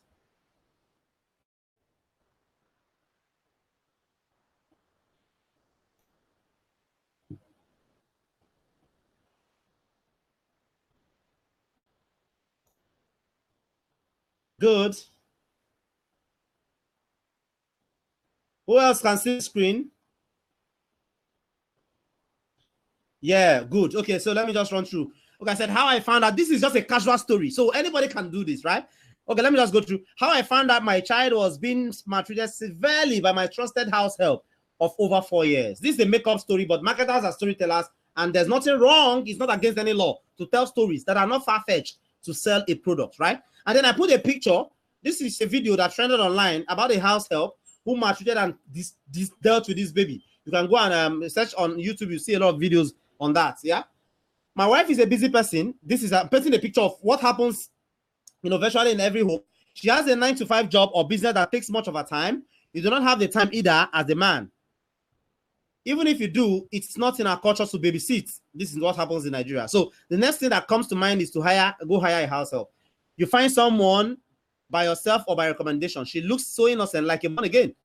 Good. Who else can see the screen? Yeah, good. Okay, so let me just run through. Okay, I said how I found out. This is just a casual story, so anybody can do this, right? Okay, let me just go through how I found out my child was being maltreated severely by my trusted house help of over 4 years. This is a makeup story, but marketers are storytellers, and there's nothing wrong. It's not against any law to tell stories that are not far-fetched to sell a product, right? And then I put a picture. This is a video that trended online about a house help who maltreated and dealt with this baby. You can go and search on YouTube. You see a lot of videos on that. Yeah, my wife is a busy person. This is painting a picture of what happens, virtually in every home. She has a 9-to-5 job or business that takes much of her time. You do not have the time either as a man. Even if you do, it's not in our culture to babysit. This is what happens in Nigeria. So the next thing that comes to mind is to go hire a house help. You find someone by yourself or by recommendation. She looks so innocent, like a born again.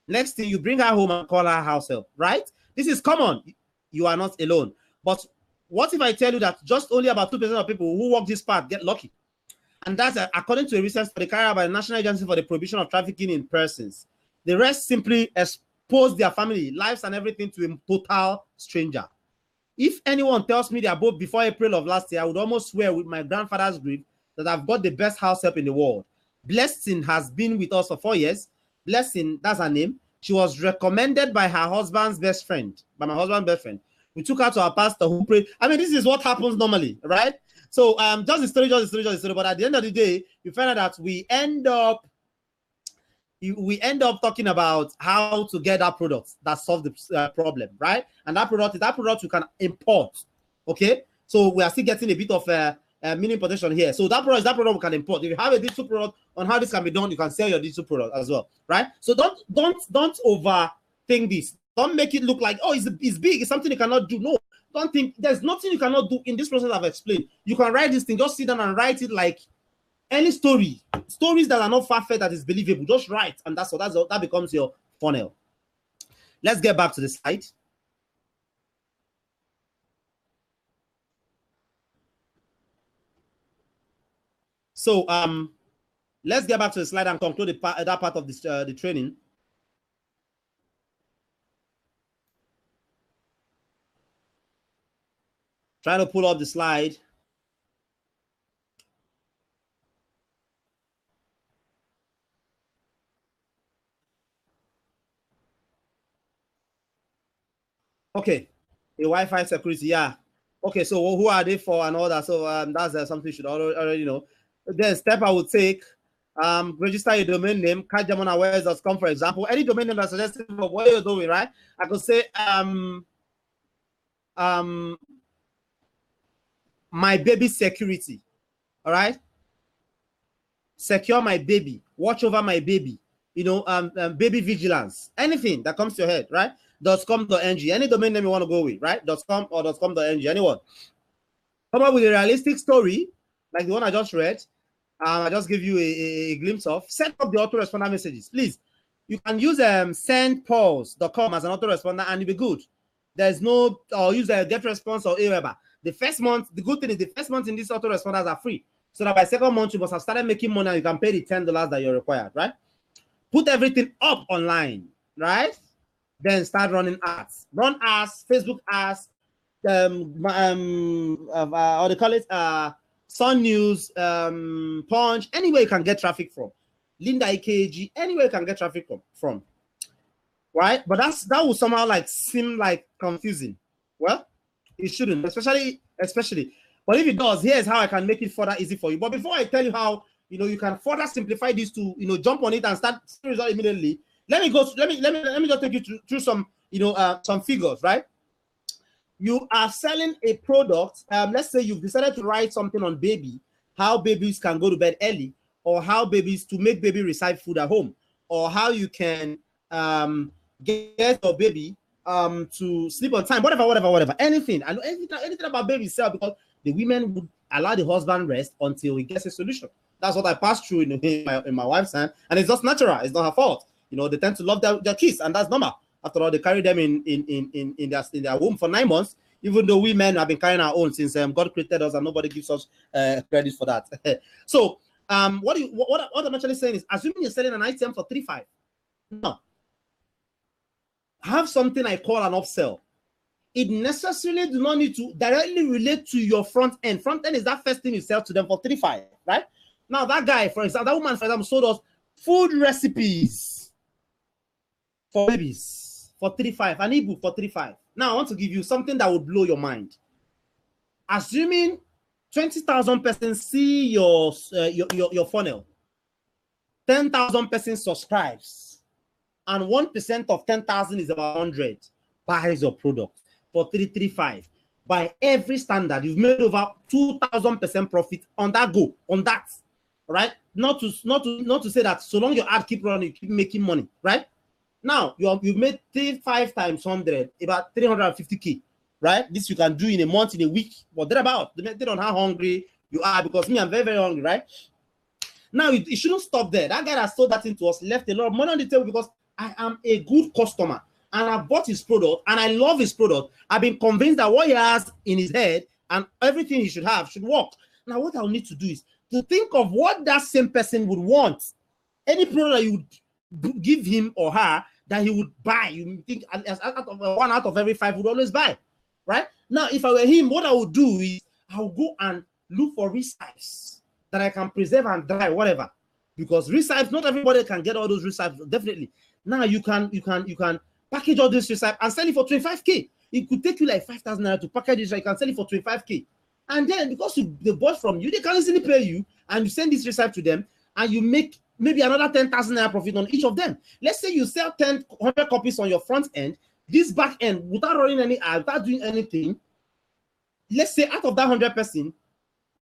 Next thing, you bring her home and call her house help, right? This is common. You are not alone. But what if I tell you that just only about 2% of people who walk this path get lucky? And that's according to a research study carried out by the National Agency for the Prohibition of Trafficking in Persons. The rest simply expose their family, lives, and everything to a total stranger. If anyone tells me they are both before April of last year, I would almost swear with my grandfather's grave that I've got the best house help in the world. Blessing has been with us for 4 years. Blessing, that's her name. She was recommended by her husband's best friend, by my husband's best friend. We took her to our pastor who prayed. I mean, this is what happens normally, right? So just the story. But at the end of the day, you find out that we end up talking about how to get that product that solves the problem, right? And that product you can import. Okay, so we are still getting a bit of mini importation here. So that product we can import. If you have a digital product on how this can be done, you can sell your digital product as well, right? So don't overthink this. Don't make it look like, oh, it's big, it's something you cannot do. No, don't think there's nothing you cannot do in this process I've explained. You can write this thing, just sit down and write it like any stories that are not far-fetched, that is believable. Just write, and that becomes your funnel. Let's get back to the slide. So let's get back to the slide and conclude that part of this the training. Trying to pull up the slide. Okay, a Wi-Fi security, yeah. Okay, so who are they for and all that? So that's something you should already know. Then step I would take, register your domain name, catjamonawares.com, for example. Any domain name that's suggested for what you're doing, right? I could say my baby security. All right, secure my baby, watch over my baby, you know, baby vigilance, anything that comes to your head, right? .com.ng, any domain name you want to go with, right? .com or .com.ng, anyone. Come up with a realistic story like the one I just read. I just give you a glimpse of. Set up the autoresponder messages, please. You can use sendpause.com as an autoresponder and you'll be good. There's no, or use a get response or Aweber. The first month, the good thing is the first month in these autoresponders are free. So that by second month, you must have started making money and you can pay the $10 that you're required, right? Put everything up online, right? Then start running ads. Run ads, Facebook ads, what they call it, Sun News, Punch, anywhere you can get traffic from. Linda EKG, anywhere you can get traffic from. Right? But that will somehow like seem like confusing. Well, it shouldn't, especially. But if it does, here's how I can make it further easy for you. But before I tell you how, you know, you can further simplify this to, you know, jump on it and start result immediately. Let me just take you through some, you know, some figures, right? You are selling a product. Let's say you've decided to write something on baby, how babies can go to bed early, or how babies to make baby receive food at home, or how you can get your baby to sleep on time, whatever. Anything. I know anything about baby sell because the women would allow the husband rest until he gets a solution. That's what I passed through in my wife's hand, and it's just natural. It's not her fault. You know, they tend to love their kids, and that's normal. After all, they carry them in their womb for 9 months. Even though we men have been carrying our own since God created us, and nobody gives us credit for that. So, what I'm actually saying is, assuming you're selling an item for 3.5, no, have something I call an upsell. It necessarily do not need to directly relate to your front end. Front end is that first thing you sell to them for 3.5, right? Now that guy, for example, that woman, for example, sold us food recipes for babies for 3.5, an ebook for 3.5. Now I want to give you something that would blow your mind. Assuming 20,000 persons see your funnel, 10,000 persons subscribes, and 1% of 10,000 is about 100 buys your product for 3.35. By every standard, you've made over 2,000% profit on that go, on that, right? Not to say that so long your ad keep running, you keep making money, right? Now you've made 5 times 100, about 350K, right? This you can do in a month, in a week, but thereabout, depending on how hungry you are, because me, I'm very, very hungry, right? Now it shouldn't stop there. That guy that sold that into us left a lot of money on the table because I am a good customer and I bought his product and I love his product. I've been convinced that what he has in his head and everything he should have should work. Now what I'll need to do is to think of what that same person would want. Any product that you would give him or her that he would buy, you think one out of every 5 would always buy, right? Now, if I were him, what I would do is I would go and look for recipes that I can preserve and dry, whatever. Because recipes, not everybody can get all those recipes, definitely. Now you can package all this recipe and sell it for 25K. It could take you like 5,000 naira to package it, so you can sell it for 25K. And then because they bought from you, they can easily pay you, and you send this recipe to them, and you make maybe another 10,000 naira profit on each of them. Let's say you sell 100 copies on your front end, this back end, without running any ad, without doing anything. Let's say out of that 100%,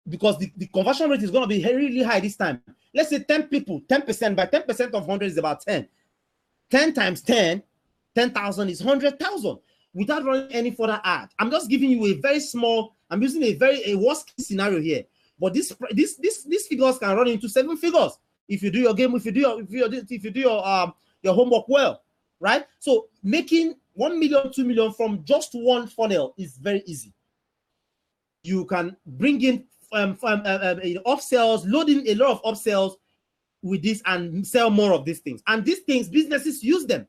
because the conversion rate is going to be really high this time. Let's say 10 people, 10%, by 10% of 100 is about 10. 10 times 10, 10,000 is 100,000 without running any further ad. I'm just giving you a very small, I'm using a worst case scenario here. But these figures can run into 7 figures if you do your game, if you do your homework well, right? So making 1 million, 2 million from just one funnel is very easy. You can bring in upsells, loading a lot of upsells with this and sell more of these things. And these things, businesses use them.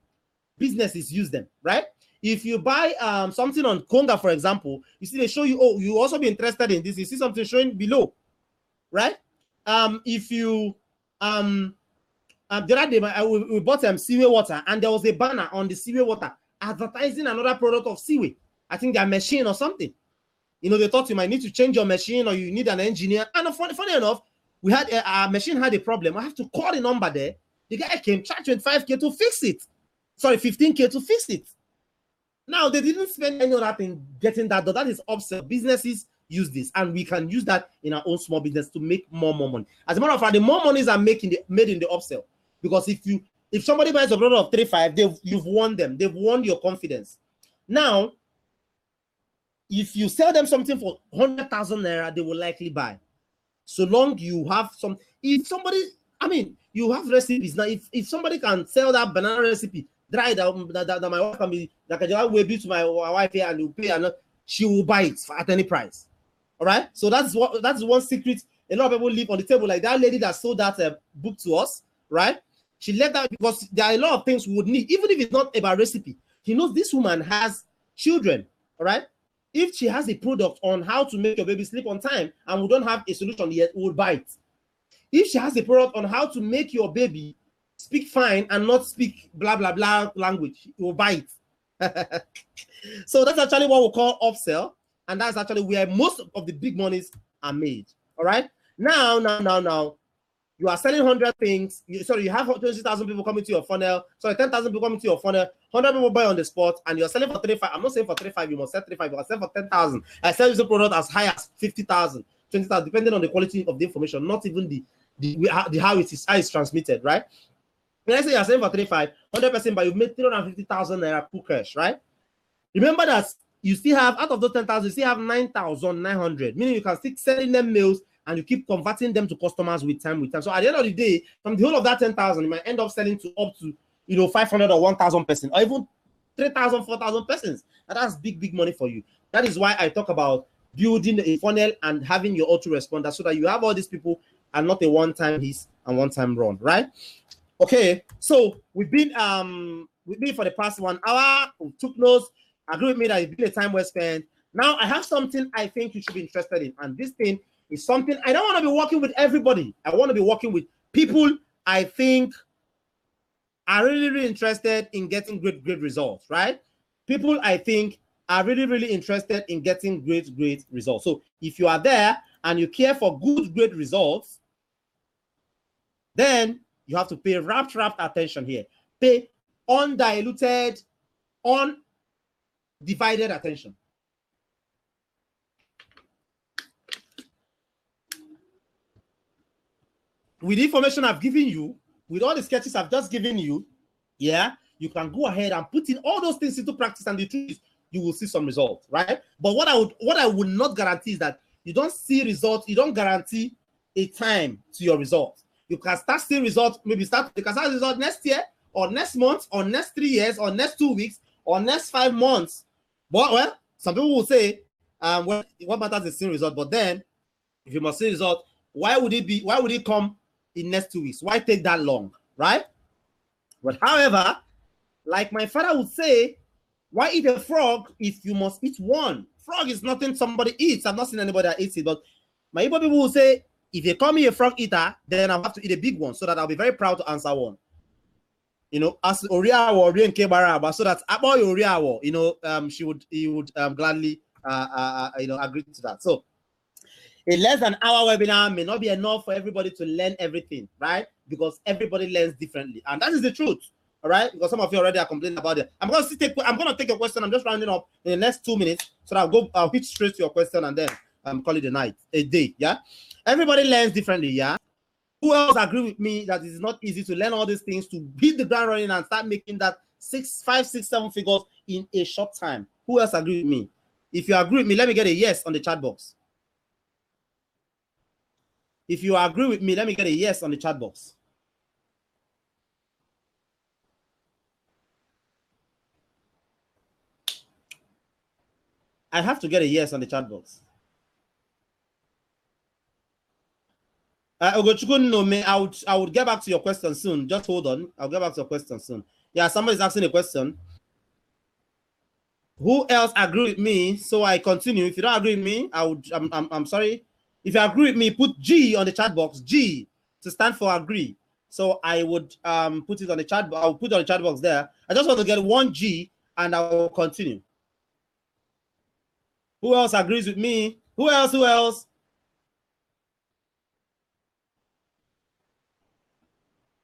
Right? If you buy something on Konga, for example, you see they show you, oh, you also be interested in this. You see something showing below, right? If you the other day we bought seaway water, and there was a banner on the seaway water advertising another product of Seaway. I think their machine or something. You know, they thought you might need to change your machine or you need an engineer. And funny enough, we had our machine had a problem. I have to call the number there. The guy came, charge 25K to fix it. Sorry, 15K to fix it. Now, they didn't spend any of that in getting that. That is upsell. Businesses use this, and we can use that in our own small business to make more money. As a matter of fact, the more monies are made in the upsell. Because if somebody buys a product of 35, you've won them. They've won your confidence. Now, if you sell them something for 100,000 naira, they will likely buy. So long you have some. If somebody, I mean, you have recipes now. If somebody can sell that banana recipe, dry that my wife can be, that can just wave it to my wife here and you pay, and she will buy it at any price. All right. So that's one secret. A lot of people leave on the table, like that lady that sold that book to us, right? She left that because there are a lot of things we would need, even if it's not about recipe. He knows this woman has children. All right. If she has a product on how to make your baby sleep on time and we don't have a solution yet, we will buy it. If she has a product on how to make your baby speak fine and not speak blah, blah, blah language, we will buy it. So that's actually what we call upsell. And that's actually where most of the big monies are made. All right. Now, you are selling 100 things. You have 20,000 people coming to your funnel. 10,000 people coming to your funnel. 100 people buy on the spot, and you're selling for 35. I'm not saying for 35. You must sell 35. You must sell for 10,000. I sell this product as high as 50,000, 20,000, depending on the quality of the information. Not even the how it's transmitted, right? When I say you're selling for 35, 100%, but you've made 350,000 naira cool cash, right? Remember that you still have, out of those 10,000, you still have 9,900. Meaning you can still selling them meals, and you keep converting them to customers with time. So at the end of the day, from the whole of that 10,000, you might end up selling to up to 500 or 1,000 persons, or even 3,000, 4,000 persons. And that's big money for you. That is why I talk about building a funnel and having your autoresponder so that you have all these people and not a one-time hit and one-time run, right? Okay, so we've been with me for the past 1 hour. We took notes. Agree with me that it's been a time well spent. Now I have something I think you should be interested in, and this thing is something I don't want to be working with everybody. I want to be working with people I think are really interested in getting great results, right? People I think are really interested in getting great results. So if you are there and you care for great results, then you have to pay rapt attention here. Pay undiluted, undivided attention. With the information I've given you, with all the sketches I've just given you, yeah, you can go ahead and put in all those things into practice, and the truth is you will see some results, right? But what I would not guarantee is that you don't see results, you don't guarantee a time to your results. You can start seeing results, you can start results next year, or next month, or next 3 years, or next 2 weeks, or next 5 months. But well, some people will say, well, what matters is seeing results. But then, if you must see results, why would it come in next 2 weeks? Why take that long, right? But however, like my father would say, why eat a frog if you must eat one? Frog is nothing somebody eats. I've not seen anybody that eats it, but my Igbo people will say, if you call me a frog eater, then I'll have to eat a big one so that I'll be very proud to answer one. As Oriawo Rien Kebaraba, so that about Oriawo, he would gladly agree to that. So a less than hour webinar may not be enough for everybody to learn everything, right? Because everybody learns differently, and that is the truth. All right, because some of you already are complaining about it. I'm going to take your question. I'm just rounding up in the next 2 minutes, so I'll hit straight to your question and then call it a day. Yeah, everybody learns differently. Yeah, who else agree with me that it's not easy to learn all these things, to hit the ground running and start making that 5, 6, 7 figures in a short time? Who else agree with me? If you agree with me, let me get a yes on the chat box. If you agree with me, let me get a yes on the chat box. I have to get a yes on the chat box. I would get back to your question soon. Just hold on. I'll get back to your question soon. Yeah, somebody's asking a question. Who else agree with me? So I continue. If you don't agree with me, I'm sorry. If you agree with me, put G on the chat box. G to stand for agree. So I would put it on the chat. I'll put it on the chat box there. I just want to get one G and I will continue. Who else agrees with me? Who else? Who else?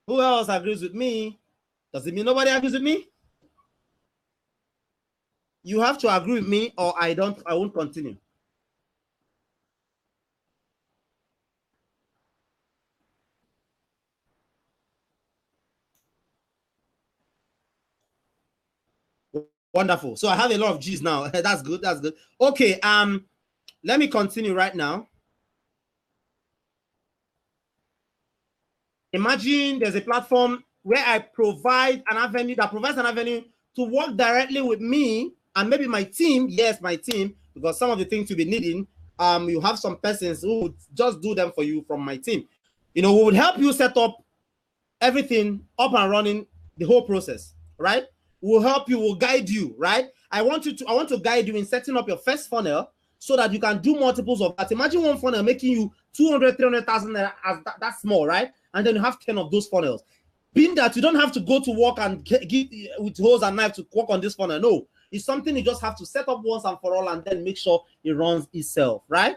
Who else agrees with me? Does it mean nobody agrees with me? You have to agree with me or I won't continue. Wonderful. So I have a lot of G's now. That's good. That's good. Okay. Let me continue right now. Imagine there's a platform where I provide an avenue that provides an avenue to work directly with me and maybe my team. Yes, my team, because some of the things you'll be needing, you have some persons who would just do them for you from my team. You know, we would help you set up everything up and running, the whole process, right? We'll help you, we'll guide you, right? I want to guide you in setting up your first funnel so that you can do multiples of that. Imagine one funnel making you 200, 300,000 as that's small, right? And then you have 10 of those funnels. Being that you don't have to go to work and get with hose and knife to work on this funnel. No, it's something you just have to set up once and for all and then make sure it runs itself, right?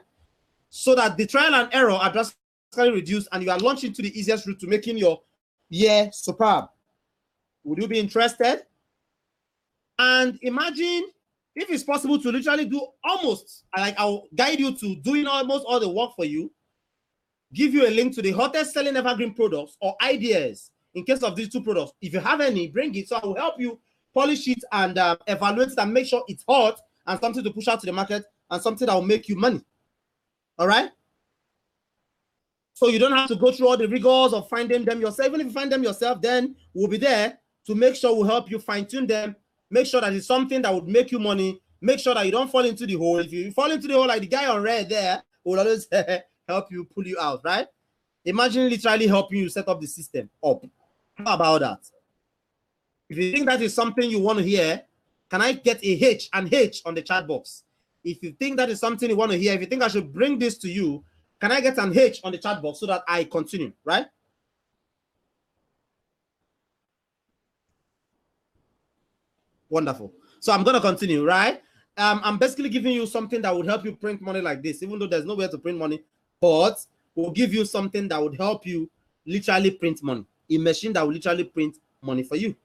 So that the trial and error are drastically reduced and you are launching to the easiest route to making your year superb. Would you be interested? And imagine if it's possible to literally do almost, like I'll guide you to doing almost all the work for you, give you a link to the hottest selling evergreen products or ideas in case of these two products. If you have any, bring it. So I will help you polish it and evaluate it and make sure it's hot and something to push out to the market and something that will make you money. All right? So you don't have to go through all the rigors of finding them yourself. Even if you find them yourself, then we'll be there to make sure we'll help you fine-tune them, make sure that it's something that would make you money, make sure that you don't fall into the hole. If you fall into the hole like the guy on red there, will always help you pull you out, right? Imagine literally helping you set up the system up. How about that? If you think that is something you want to hear, can I get a H and H on the chat box? If you think that is something you want to hear, if you think I should bring this to you, can I get an H on the chat box so that I continue, right? Wonderful. So I'm going to continue, right? I'm basically giving you something that would help you print money like this, even though there's nowhere to print money, but we'll give you something that would help you literally print money, a machine that will literally print money for you.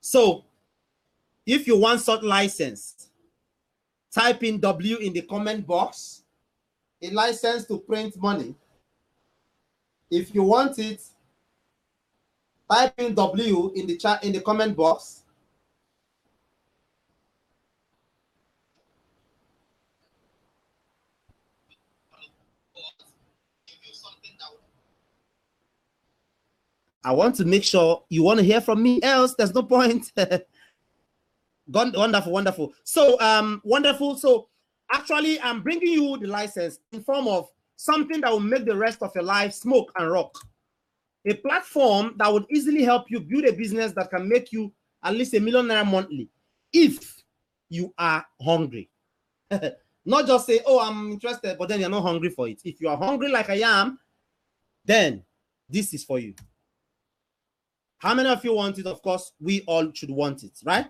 So if you want such license, type in W in the comment box, a license to print money. If you want it, type in W in the chat, in the comment box. I want to make sure you want to hear from me, else there's no point. Wonderful, wonderful. So, wonderful. So, actually, I'm bringing you the license in form of something that will make the rest of your life smoke and rock. A platform that would easily help you build a business that can make you at least $1 million monthly if you are hungry. Not just say, oh, I'm interested, but then you're not hungry for it. If you are hungry like I am, then this is for you. How many of you want it? Of course, we all should want it, right?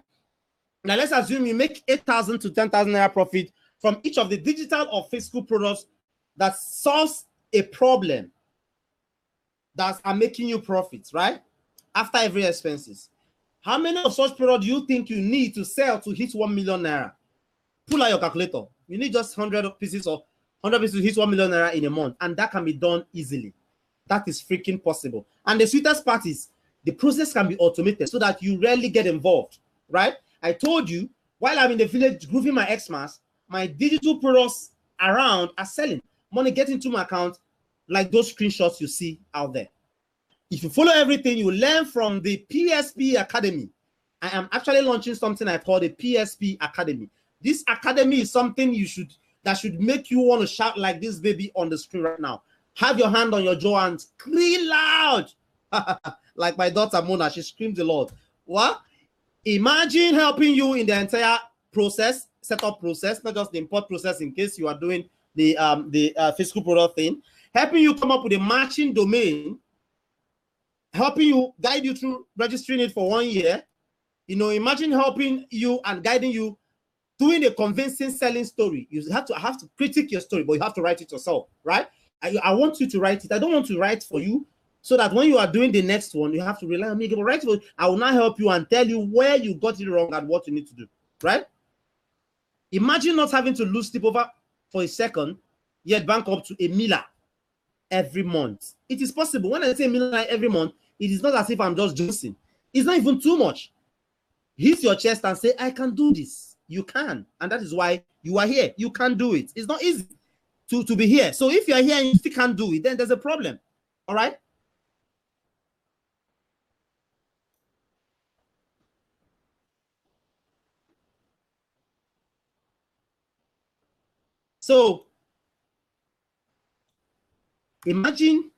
Now, let's assume you make 8,000 to 10,000 naira profit from each of the digital or physical products that solves a problem that are making you profits, right? After every expenses. How many of such products do you think you need to sell to hit 1 million naira? Pull out your calculator. You need just 100 pieces or 100 pieces to hit 1 million naira in a month, and that can be done easily. That is freaking possible. And the sweetest part is the process can be automated so that you rarely get involved, right? I told you, while I'm in the village grooving my Xmas, my digital products around are selling. Money getting into my account, like those screenshots you see out there. If you follow everything, you learn from the PSP Academy. I am actually launching something I call the PSP Academy. This academy is something that should make you want to shout like this baby on the screen right now. Have your hand on your jaw and scream loud. Like my daughter Mona, she screams a lot. What? Imagine helping you in the entire process, setup process, not just the import process in case you are doing the physical product thing, helping you come up with a matching domain helping you, guide you through registering it for 1 year. You know, imagine helping you and guiding you, doing a convincing selling story. You have to critique your story, but you have to write it yourself, right? I want you to write it. I don't want to write for you, so that when you are doing the next one, you have to rely on me. But write for you. I will now help you and tell you where you got it wrong and what you need to do, right? Imagine not having to lose sleep over for a second, yet bank up to $1 million every month. It is possible. When I say $1 million every month, it is not as if I'm just joking. It's not even too much. Hit your chest and say, I can do this. You can. And that is why you are here. You can do it. It's not easy to be here. So if you are here and you still can't do it, then there's a problem. All right? So imagine,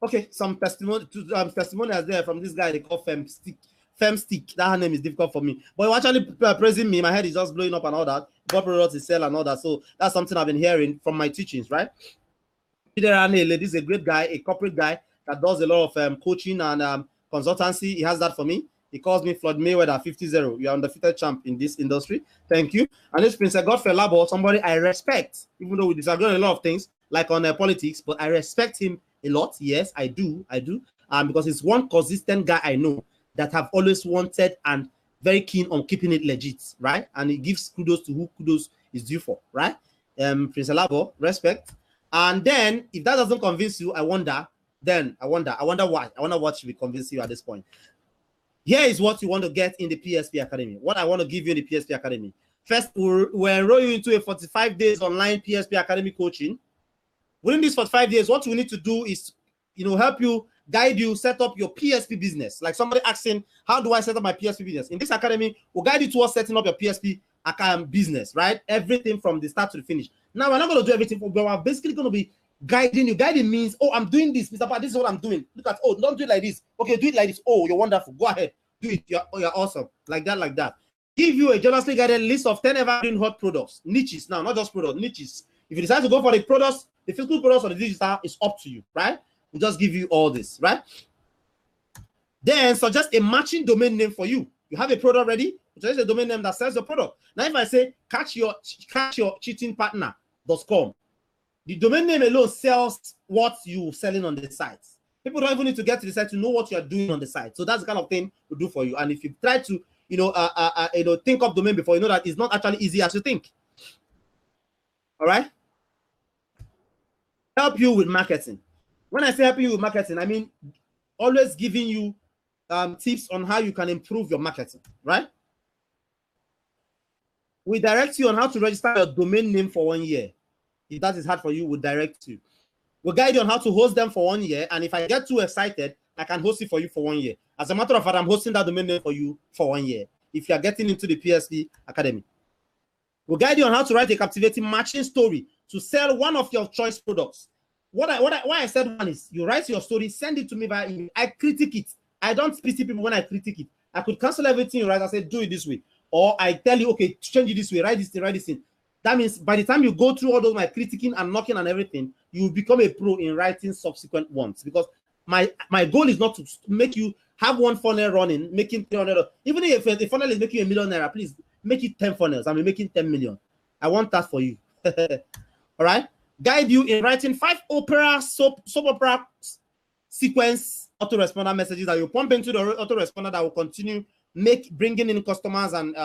okay, some testimonials there from this guy they call Femstick. That name is difficult for me, but actually praising me. My head is just blowing up and all that. What products he sell and all that. So that's something I've been hearing from my teachings, right? Peter Anele, this is a great guy, a corporate guy that does a lot of coaching and consultancy. He has that for me. He calls me Floyd Mayweather 50-0. You are undefeated champ in this industry. Thank you. And this Prince Godfrey Labo, somebody I respect, even though we disagree on a lot of things, like on politics, but I respect him a lot. Yes, I do. Because he's one consistent guy I know that have always wanted and very keen on keeping it legit, right? And he gives kudos to who kudos is due for, right? Prince Labo, respect. And then if that doesn't convince you, I wonder why. I wonder what should be convincing you at this point. Here is what you want to get in the PSP Academy. What I want to give you in the PSP Academy. First, we'll enroll you into a 45 days online PSP Academy coaching. Within these 45 days, what we need to do is, help you, guide you, set up your PSP business. Like somebody asking, how do I set up my PSP business? In this academy, we'll guide you towards setting up your PSP business, right? Everything from the start to the finish. Now, we're not going to do everything, but we're basically going to be guiding you. Guiding means, oh, I'm doing this, Mr. Pat, this is what I'm doing. Look at, oh, don't do it like this. Okay, do it like this. Oh, you're wonderful. Go ahead. Do it. You're awesome. Like that. Give you a jealously guided list of 10 evergreen hot products. Niches now, not just products, niches. If you decide to go for the products, the physical products or the digital, is up to you, right? We'll just give you all this, right? Then suggest a matching domain name for you. You have a product ready, suggest a domain name that sells your product. Now, if I say catch your cheating partner.com, the domain name alone sells what you're selling on the site. People don't even need to get to the site to know what you're doing on the site. So that's the kind of thing we do for you. And if you try to, think up domain before, you know that it's not actually easy as you think. All right? Help you with marketing. When I say helping you with marketing, I mean always giving you tips on how you can improve your marketing, right? We direct you on how to register your domain name for 1 year. If that is hard for you, we'll direct you. We'll guide you on how to host them for 1 year. And if I get too excited, I can host it for you for 1 year. As a matter of fact, I'm hosting that domain name for you for 1 year. If you are getting into the PSP Academy, we'll guide you on how to write a captivating matching story to sell one of your choice products. Why I said one is you write your story, send it to me via email. I critique it. I don't pity people when I critique it. I could cancel everything you write. I say, do it this way. Or I tell you, okay, change it this way, write this thing. That means by the time you go through all those my critiquing and knocking and everything, you become a pro in writing subsequent ones. Because my goal is not to make you have one funnel running, making 300. Even if the funnel is making $1 million, please make it 10 funnels. I'm making 10 million. I want that for you. All right. Guide you in writing 5 soap opera sequence autoresponder messages that you pump into the autoresponder that will continue bringing in customers and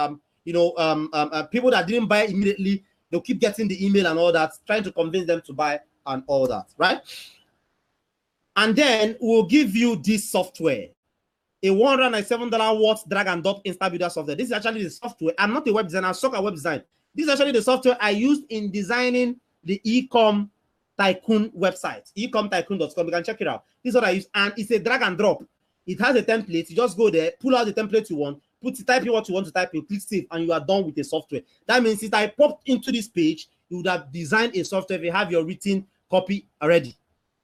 people that didn't buy immediately. They'll keep getting the email and all that, trying to convince them to buy and all that, right? And then we'll give you this software, a $197 Watts drag and drop Insta Builder software. This is actually the software. I'm not a web designer. I suck at web design. This is actually the software I used in designing the Ecom Tycoon website, ecomtycoon.com. You can check it out. This is what I use, and it's a drag and drop. It has a template. You just go there, pull out the template you want, type in what you want to type in, click save, and you are done with the software. That means if I popped into this page, you would have designed a software if you have your written copy already.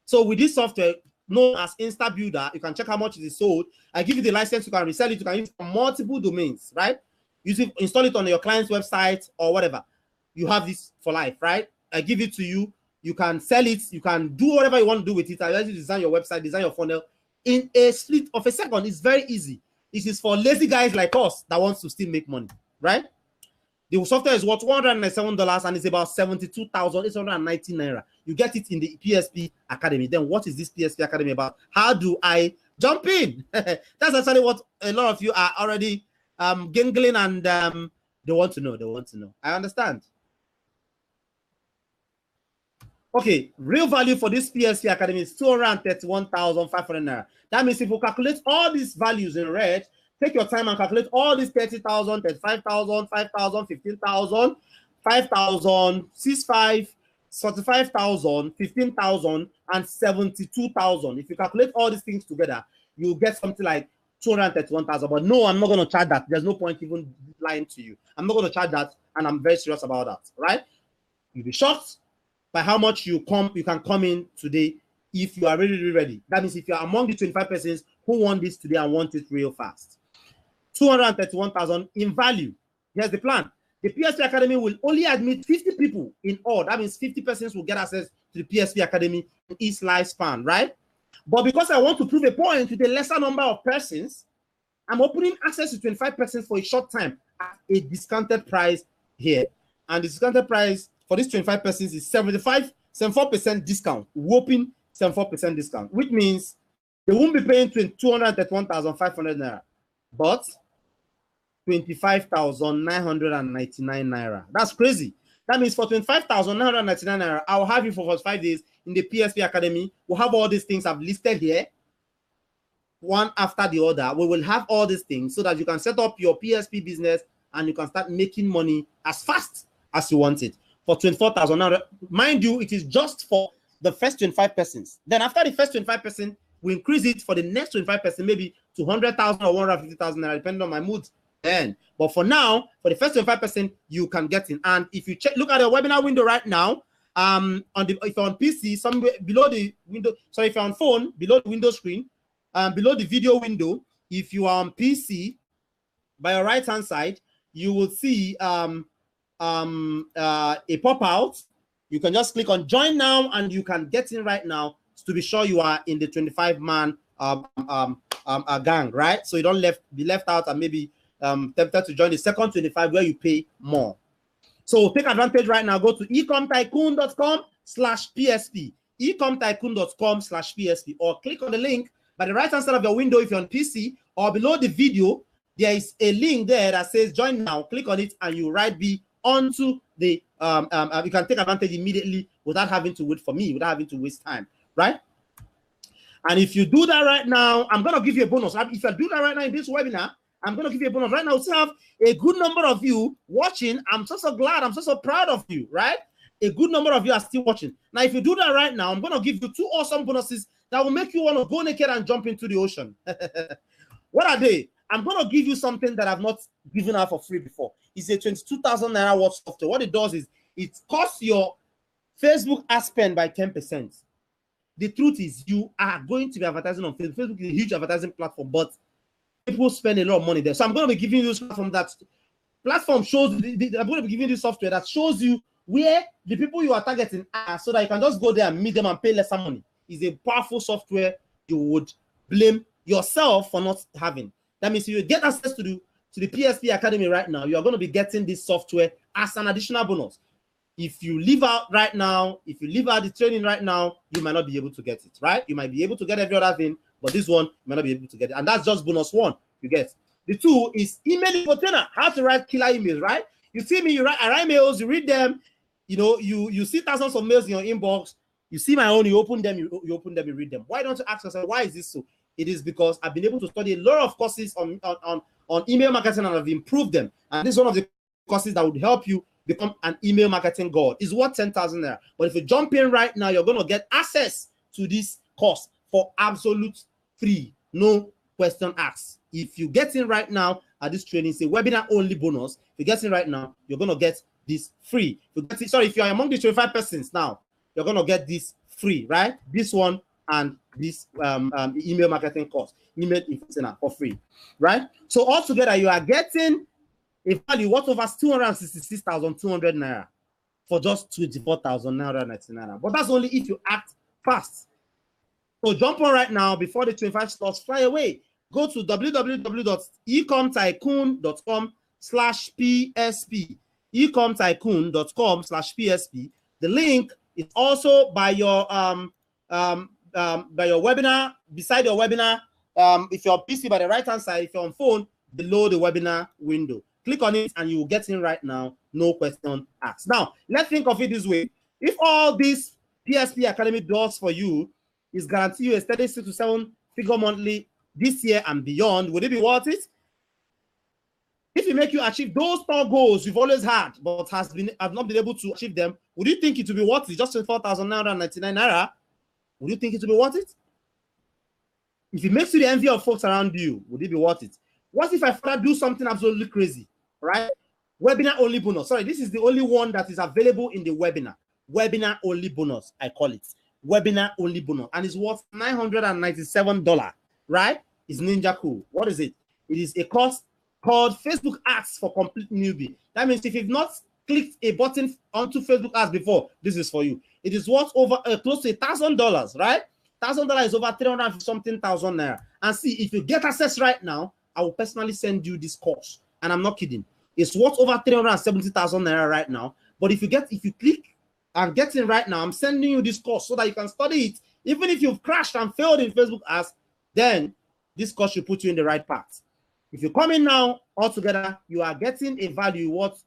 So with this software known as Insta Builder, you can check how much it is sold. I give you the license, you can resell it, you can use it for multiple domains, right? Install it on your client's website or whatever. You have this for life, right? I give it to you. You can sell it. You can do whatever you want to do with it. I let you design your website, design your funnel. in a split of a second. It's very easy. This is for lazy guys like us that wants to still make money, right? The software is worth $197 and it's about 72,890 naira. You get it in the PSP Academy. Then what is this PSP Academy about? How do I jump in? That's actually what a lot of you are already gingling and they want to know. They want to know. I understand. Okay, real value for this PSP Academy is 231,500 naira. That means if you calculate all these values in red, take your time and calculate all these 30,000, 35,000, 5,000, 15,000, 5,000, 65, 45,000, 15,000, and 72,000. If you calculate all these things together, you get something like 231,000. But no, I'm not going to charge that. There's no point even lying to you. I'm not going to charge that, and I'm very serious about that, right? You'll be shocked by how much you can come in today if you are really, really ready. That means if you are among the 25 persons who want this today and want it real fast. 231,000 in value. Here's the plan. The PSP Academy will only admit 50 people in all. That means 50 persons will get access to the PSP Academy in each lifespan, right? But because I want to prove a point with a lesser number of persons, I'm opening access to 25 persons for a short time at a discounted price here. And the discounted price for these 25 persons is 74% discount, whopping 74% discount, which means they won't be paying 231,500 naira, but 25,999 naira. That's crazy. That means for 25,999 naira, I'll have you for 5 days in the PSP Academy. We'll have all these things I've listed here, one after the other. We will have all these things so that you can set up your PSP business and you can start making money as fast as you want it. For 24,000 naira, mind you, it is just for the first 25 persons. Then after the first 25 persons, we increase it for the next 25 persons, maybe to 100,000 or 150,000 naira, depending on my mood. Then, but for now, for the first 25%, you can get in. And if you look at the webinar window right now, if you're on PC, somewhere below the window, so if you're on phone, below the window screen, below the video window, if you are on PC, by your right hand side, you will see a pop out. You can just click on join now and you can get in right now to be sure you are in the 25-man gang, right? So you don't be left out and maybe tempted to join the second 25 where you pay more. So take advantage right now. Go to ecomtycoon.com/PSP, ecomtycoon.com/PSP, or click on the link by the right hand side of your window if you're on PC, or below the video, there is a link there that says join now. Click on it and you be onto the you can take advantage immediately without having to wait for me, without having to waste time, right? And if you do that right now, I'm going to give you a bonus. If I do that right now in this webinar, I'm going to give you a bonus. Right now, we still have a good number of you watching. I'm so glad. I'm so proud of you, right? A good number of you are still watching. Now, if you do that right now, I'm going to give you 2 awesome bonuses that will make you want to go naked and jump into the ocean. What are they? I'm going to give you something that I've not given out for free before. It's a 22,000 naira worth software. What it does is it costs your Facebook ad spend by 10%. The truth is you are going to be advertising on Facebook. Facebook is a huge advertising platform, but people spend a lot of money there. So I'm going to be giving you this platform shows, I'm going to be giving you this software that shows you where the people you are targeting are so that you can just go there and meet them and pay lesser money. It's a powerful software you would blame yourself for not having. That means you get access to the PSP Academy right now. You are going to be getting this software as an additional bonus. If you leave out right now, if you leave out the training right now, you might not be able to get it, right? You might be able to get every other thing, but this one, you might not be able to get it. And that's just bonus 1 you get. The 2 is email container. How to write killer emails, right? You see me, I write mails, you read them, you see thousands of mails in your inbox. You see my own, you open them, you read them. Why don't you ask yourself, why is this so? It is because I've been able to study a lot of courses on email marketing and I've improved them. And this is one of the courses that would help you become an email marketing god. It's worth 10,000 naira. But if you jump in right now, you're going to get access to this course for absolute free, no question asked. If you get in right now at this training, say webinar only bonus. If you get in right now, you're going to get this free. If you are among the 25 persons now, you're going to get this free, right? This one and this email marketing course, email influencer for free, right? So altogether, you are getting a value worth over 266,200 naira for just 24,999 naira. But that's only if you act fast. So jump on right now before the 25 slots fly away. Go to www.ecomtycoon.com/PSP. ecomtycoon.com/PSP. The link is also by your webinar, beside your webinar. If you're PC, by the right hand side, if you're on phone, below the webinar window. Click on it and you will get in right now, no question asked. Now, let's think of it this way. If all this PSP Academy does for you is guarantee you a steady 6 to 7 figure monthly this year and beyond, would it be worth it? If it make you achieve those 4 goals you've always had, but have not been able to achieve them, would you think it would be worth it? Just 24,999 naira. Would you think it would be worth it? If it makes you the envy of folks around you, would it be worth it? What if I further do something absolutely crazy, right? Webinar only bonus. Sorry, this is the only one that is available in the webinar. Webinar only bonus, I call it. Webinar only bonus. And it's worth $997, right? It's Ninja Cool. What is it? It is a course called Facebook Ads for Complete Newbie. That means if you've not clicked a button onto Facebook Ads before, this is for you. It is worth over close to $1,000, right? $1,000 is over 300 something thousand naira. And see, if you get access right now, I will personally send you this course. And I'm not kidding. It's worth over 370,000 naira right now. But if you click and get in right now, I'm sending you this course so that you can study it. Even if you've crashed and failed in Facebook Ads, then this course should put you in the right path. If you come in now, altogether, you are getting a value worth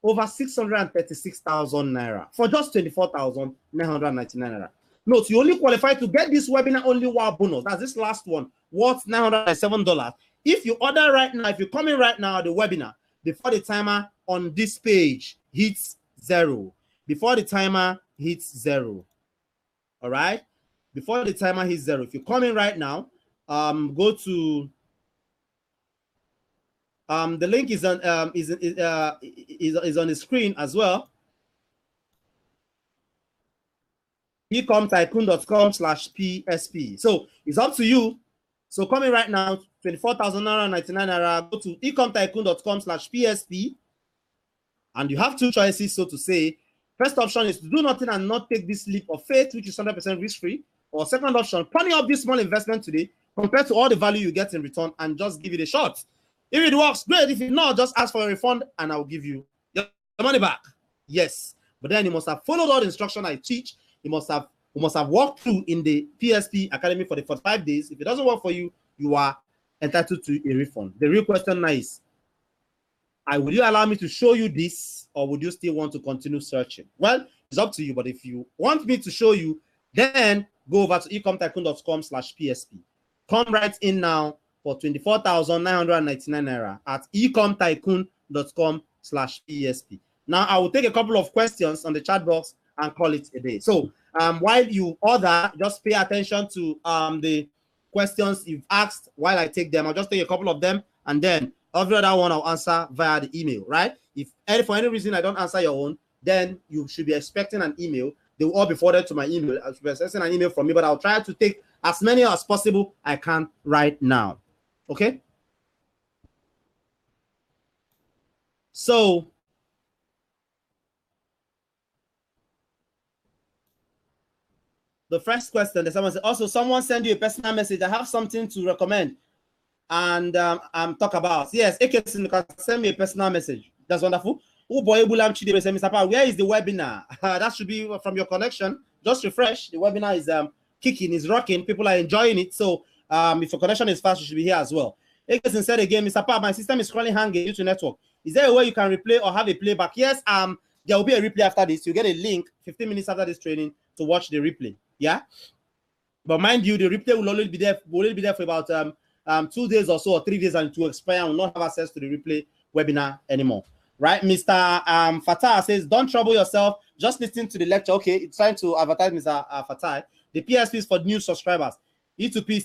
over 636,000 naira for just 24,999 naira. Note, you only qualify to get this webinar only wow bonus. That's this last one, worth $907. If you order right now, if you come in right now, the webinar, before the timer on this page hits 0. Before the timer hits 0. All right? Before the timer hits 0. If you come in right now, go to the link is on is on the screen as well. ecomtycoon.com/PSP. So it's up to you. So come in right now, 24,999 naira. Go to ecomtycoon.com/PSP, and you have 2 choices, so to say. First option is to do nothing and not take this leap of faith, which is 100% risk-free. Or second option, pony up this small investment today compared to all the value you get in return and just give it a shot. If it works, great. If it not, just ask for a refund and I'll give you your money back. Yes, but then you must have followed all the instruction I teach. You must have walked through in the PSP Academy for the 45 days. If it doesn't work for you, you are entitled to a refund. The real question now is, would you allow me to show you this, or would you still want to continue searching? Well, it's up to you, but if you want me to show you, then go over to ecomtycoon.com/PSP. Come right in now for 24,999 naira at ecomtycoon.com/PSP. Now, I will take a couple of questions on the chat box and call it a day. So while you order, just pay attention to the questions you've asked while I take them. I'll just take a couple of them, and then every other one I'll answer via the email, right? If for any reason I don't answer your own, then you should be expecting an email. They will all be forwarded to my email. I should be expecting an email from me, but I'll try to take as many as possible I can right now. Okay? So the first question that someone said, also someone send you a personal message. I have something to recommend and talk about. Yes, you can send me a personal message. That's wonderful. Oh boy, Mr. Pa, where is the webinar? That should be from your connection. Just refresh. The webinar is kicking, is rocking. People are enjoying it. So if your connection is fast, you should be here as well. Ekerson said again, Mr. Pa, my system is currently hanging due to network. Is there a way you can replay or have a playback? Yes, there will be a replay after this. You get a link 15 minutes after this training to watch the replay. Yeah, but mind you, the replay will only be there for about 2 days or so, or 3 days, and it will expire. I will not have access to the replay webinar anymore. Right, Mr. Fatah says, don't trouble yourself, just listen to the lecture. Okay, it's trying to advertise, Mr. Fatah. The PSP is for new subscribers. E2P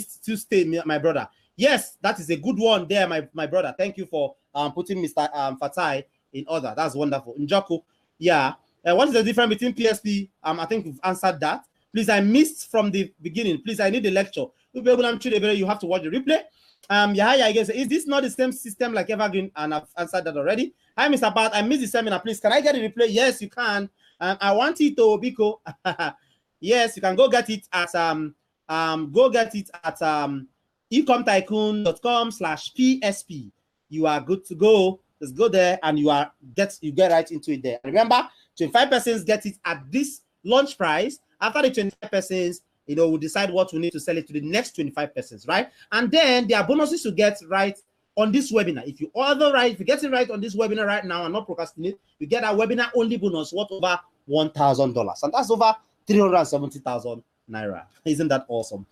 still stay, my brother. Yes, that is a good one there, my brother. Thank you for putting Mr. Fatah in order. That's wonderful. Njoku, yeah. What is the difference between PSP? I think we've answered that. Please, I missed from the beginning. Please, I need the lecture. You have to watch the replay. I guess, is this not the same system like Evergreen? And I've answered that already. Hi, Mr. Pat. I missed the seminar. Please, can I get a replay? Yes, you can. I want it to Biko. Yes, you can go get it at ecomtycoon.com/PSP. You are good to go. Just go there and you get right into it there. And remember, 25 persons get it at this launch price. After the 25 persons, we'll decide what we need to sell it to the next 25 persons, right? And then there are bonuses to get right on this webinar. If you get it right on this webinar right now and not procrastinate, you get a webinar only bonus worth over $1,000, and that's over 370,000 naira. Isn't that awesome?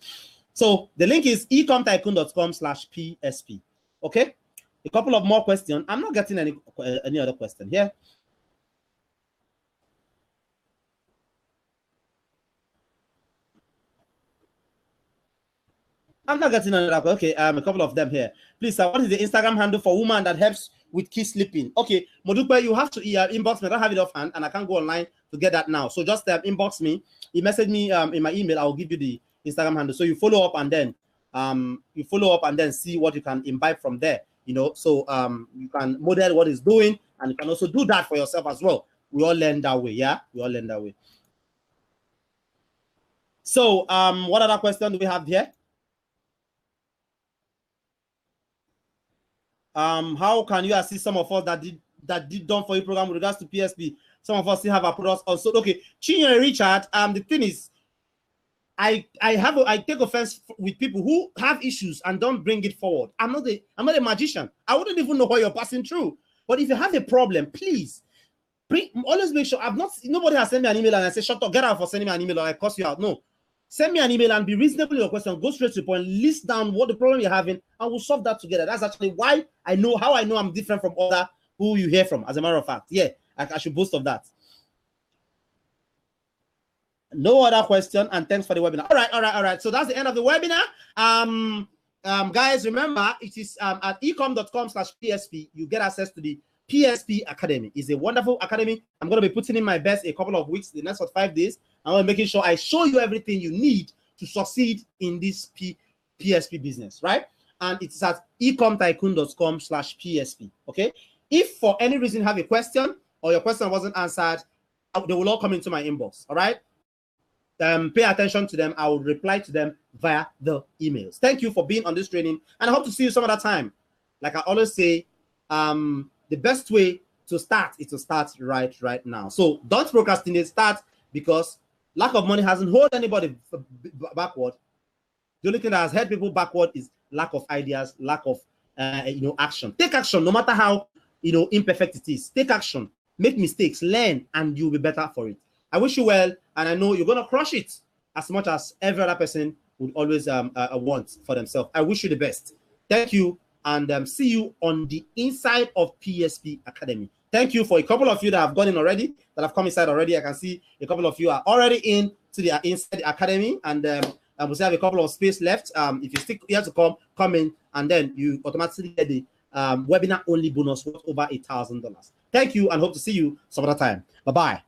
So the link is ecomtycoon.com/PSP. Okay, a couple of more questions. I'm not getting any other question here. I'm not getting another. Okay, a couple of them here. Please, sir, what is the Instagram handle for woman that helps with key sleeping? Okay, Modupe, you have to inbox me. I don't have it offhand, and I can't go online to get that now. So just inbox me. You message me in my email. I will give you the Instagram handle. So you follow up and then see what you can imbibe from there. So you can model what it's doing, and you can also do that for yourself as well. We all learn that way. Yeah, we all learn that way. So what other question do we have here? How can you assist some of us that did done for you program with regards to PSP? Some of us still have our products also. Okay, Chinyo Richard. The thing is, I take offense with people who have issues and don't bring it forward. I'm not a magician. I wouldn't even know what you're passing through. But if you have a problem, please always make sure. Nobody has sent me an email and I say, shut up, get out for sending me an email or I cuss you out. No. Send me an email and be reasonable in your question. Go straight to the point. List down what the problem you're having, and we'll solve that together. That's actually how I know I'm different from other who you hear from. As a matter of fact, yeah, I should boast of that. No other question, and thanks for the webinar. All right. So that's the end of the webinar. Guys, remember it is at ecom.com/PSP. You get access to the PSP Academy. It's a wonderful academy. I'm going to be putting in my best a couple of weeks, the next 5 days. I'm making sure I show you everything you need to succeed in this PSP business, right? And it's at ecomtycoon.com/PSP. Okay. If for any reason you have a question or your question wasn't answered, they will all come into my inbox. All right. Pay attention to them. I will reply to them via the emails. Thank you for being on this training, and I hope to see you some other time. Like I always say, the best way to start is to start right now. So don't procrastinate. Start, because lack of money hasn't held anybody backward. The only thing that has held people backward is lack of ideas, lack of action. Take action, no matter how imperfect it is. Take action, make mistakes, learn, and you'll be better for it. I wish you well, and I know you're gonna crush it as much as every other person would always want for themselves. I wish you the best. Thank you, and see you on the inside of PSP Academy. Thank you for a couple of you that have gone in already, that have come inside already. I can see a couple of you are already inside the academy, and we still have a couple of space left. If you stick here to come in, and then you automatically get the webinar only bonus worth over $1,000. Thank you, and hope to see you some other time. Bye bye.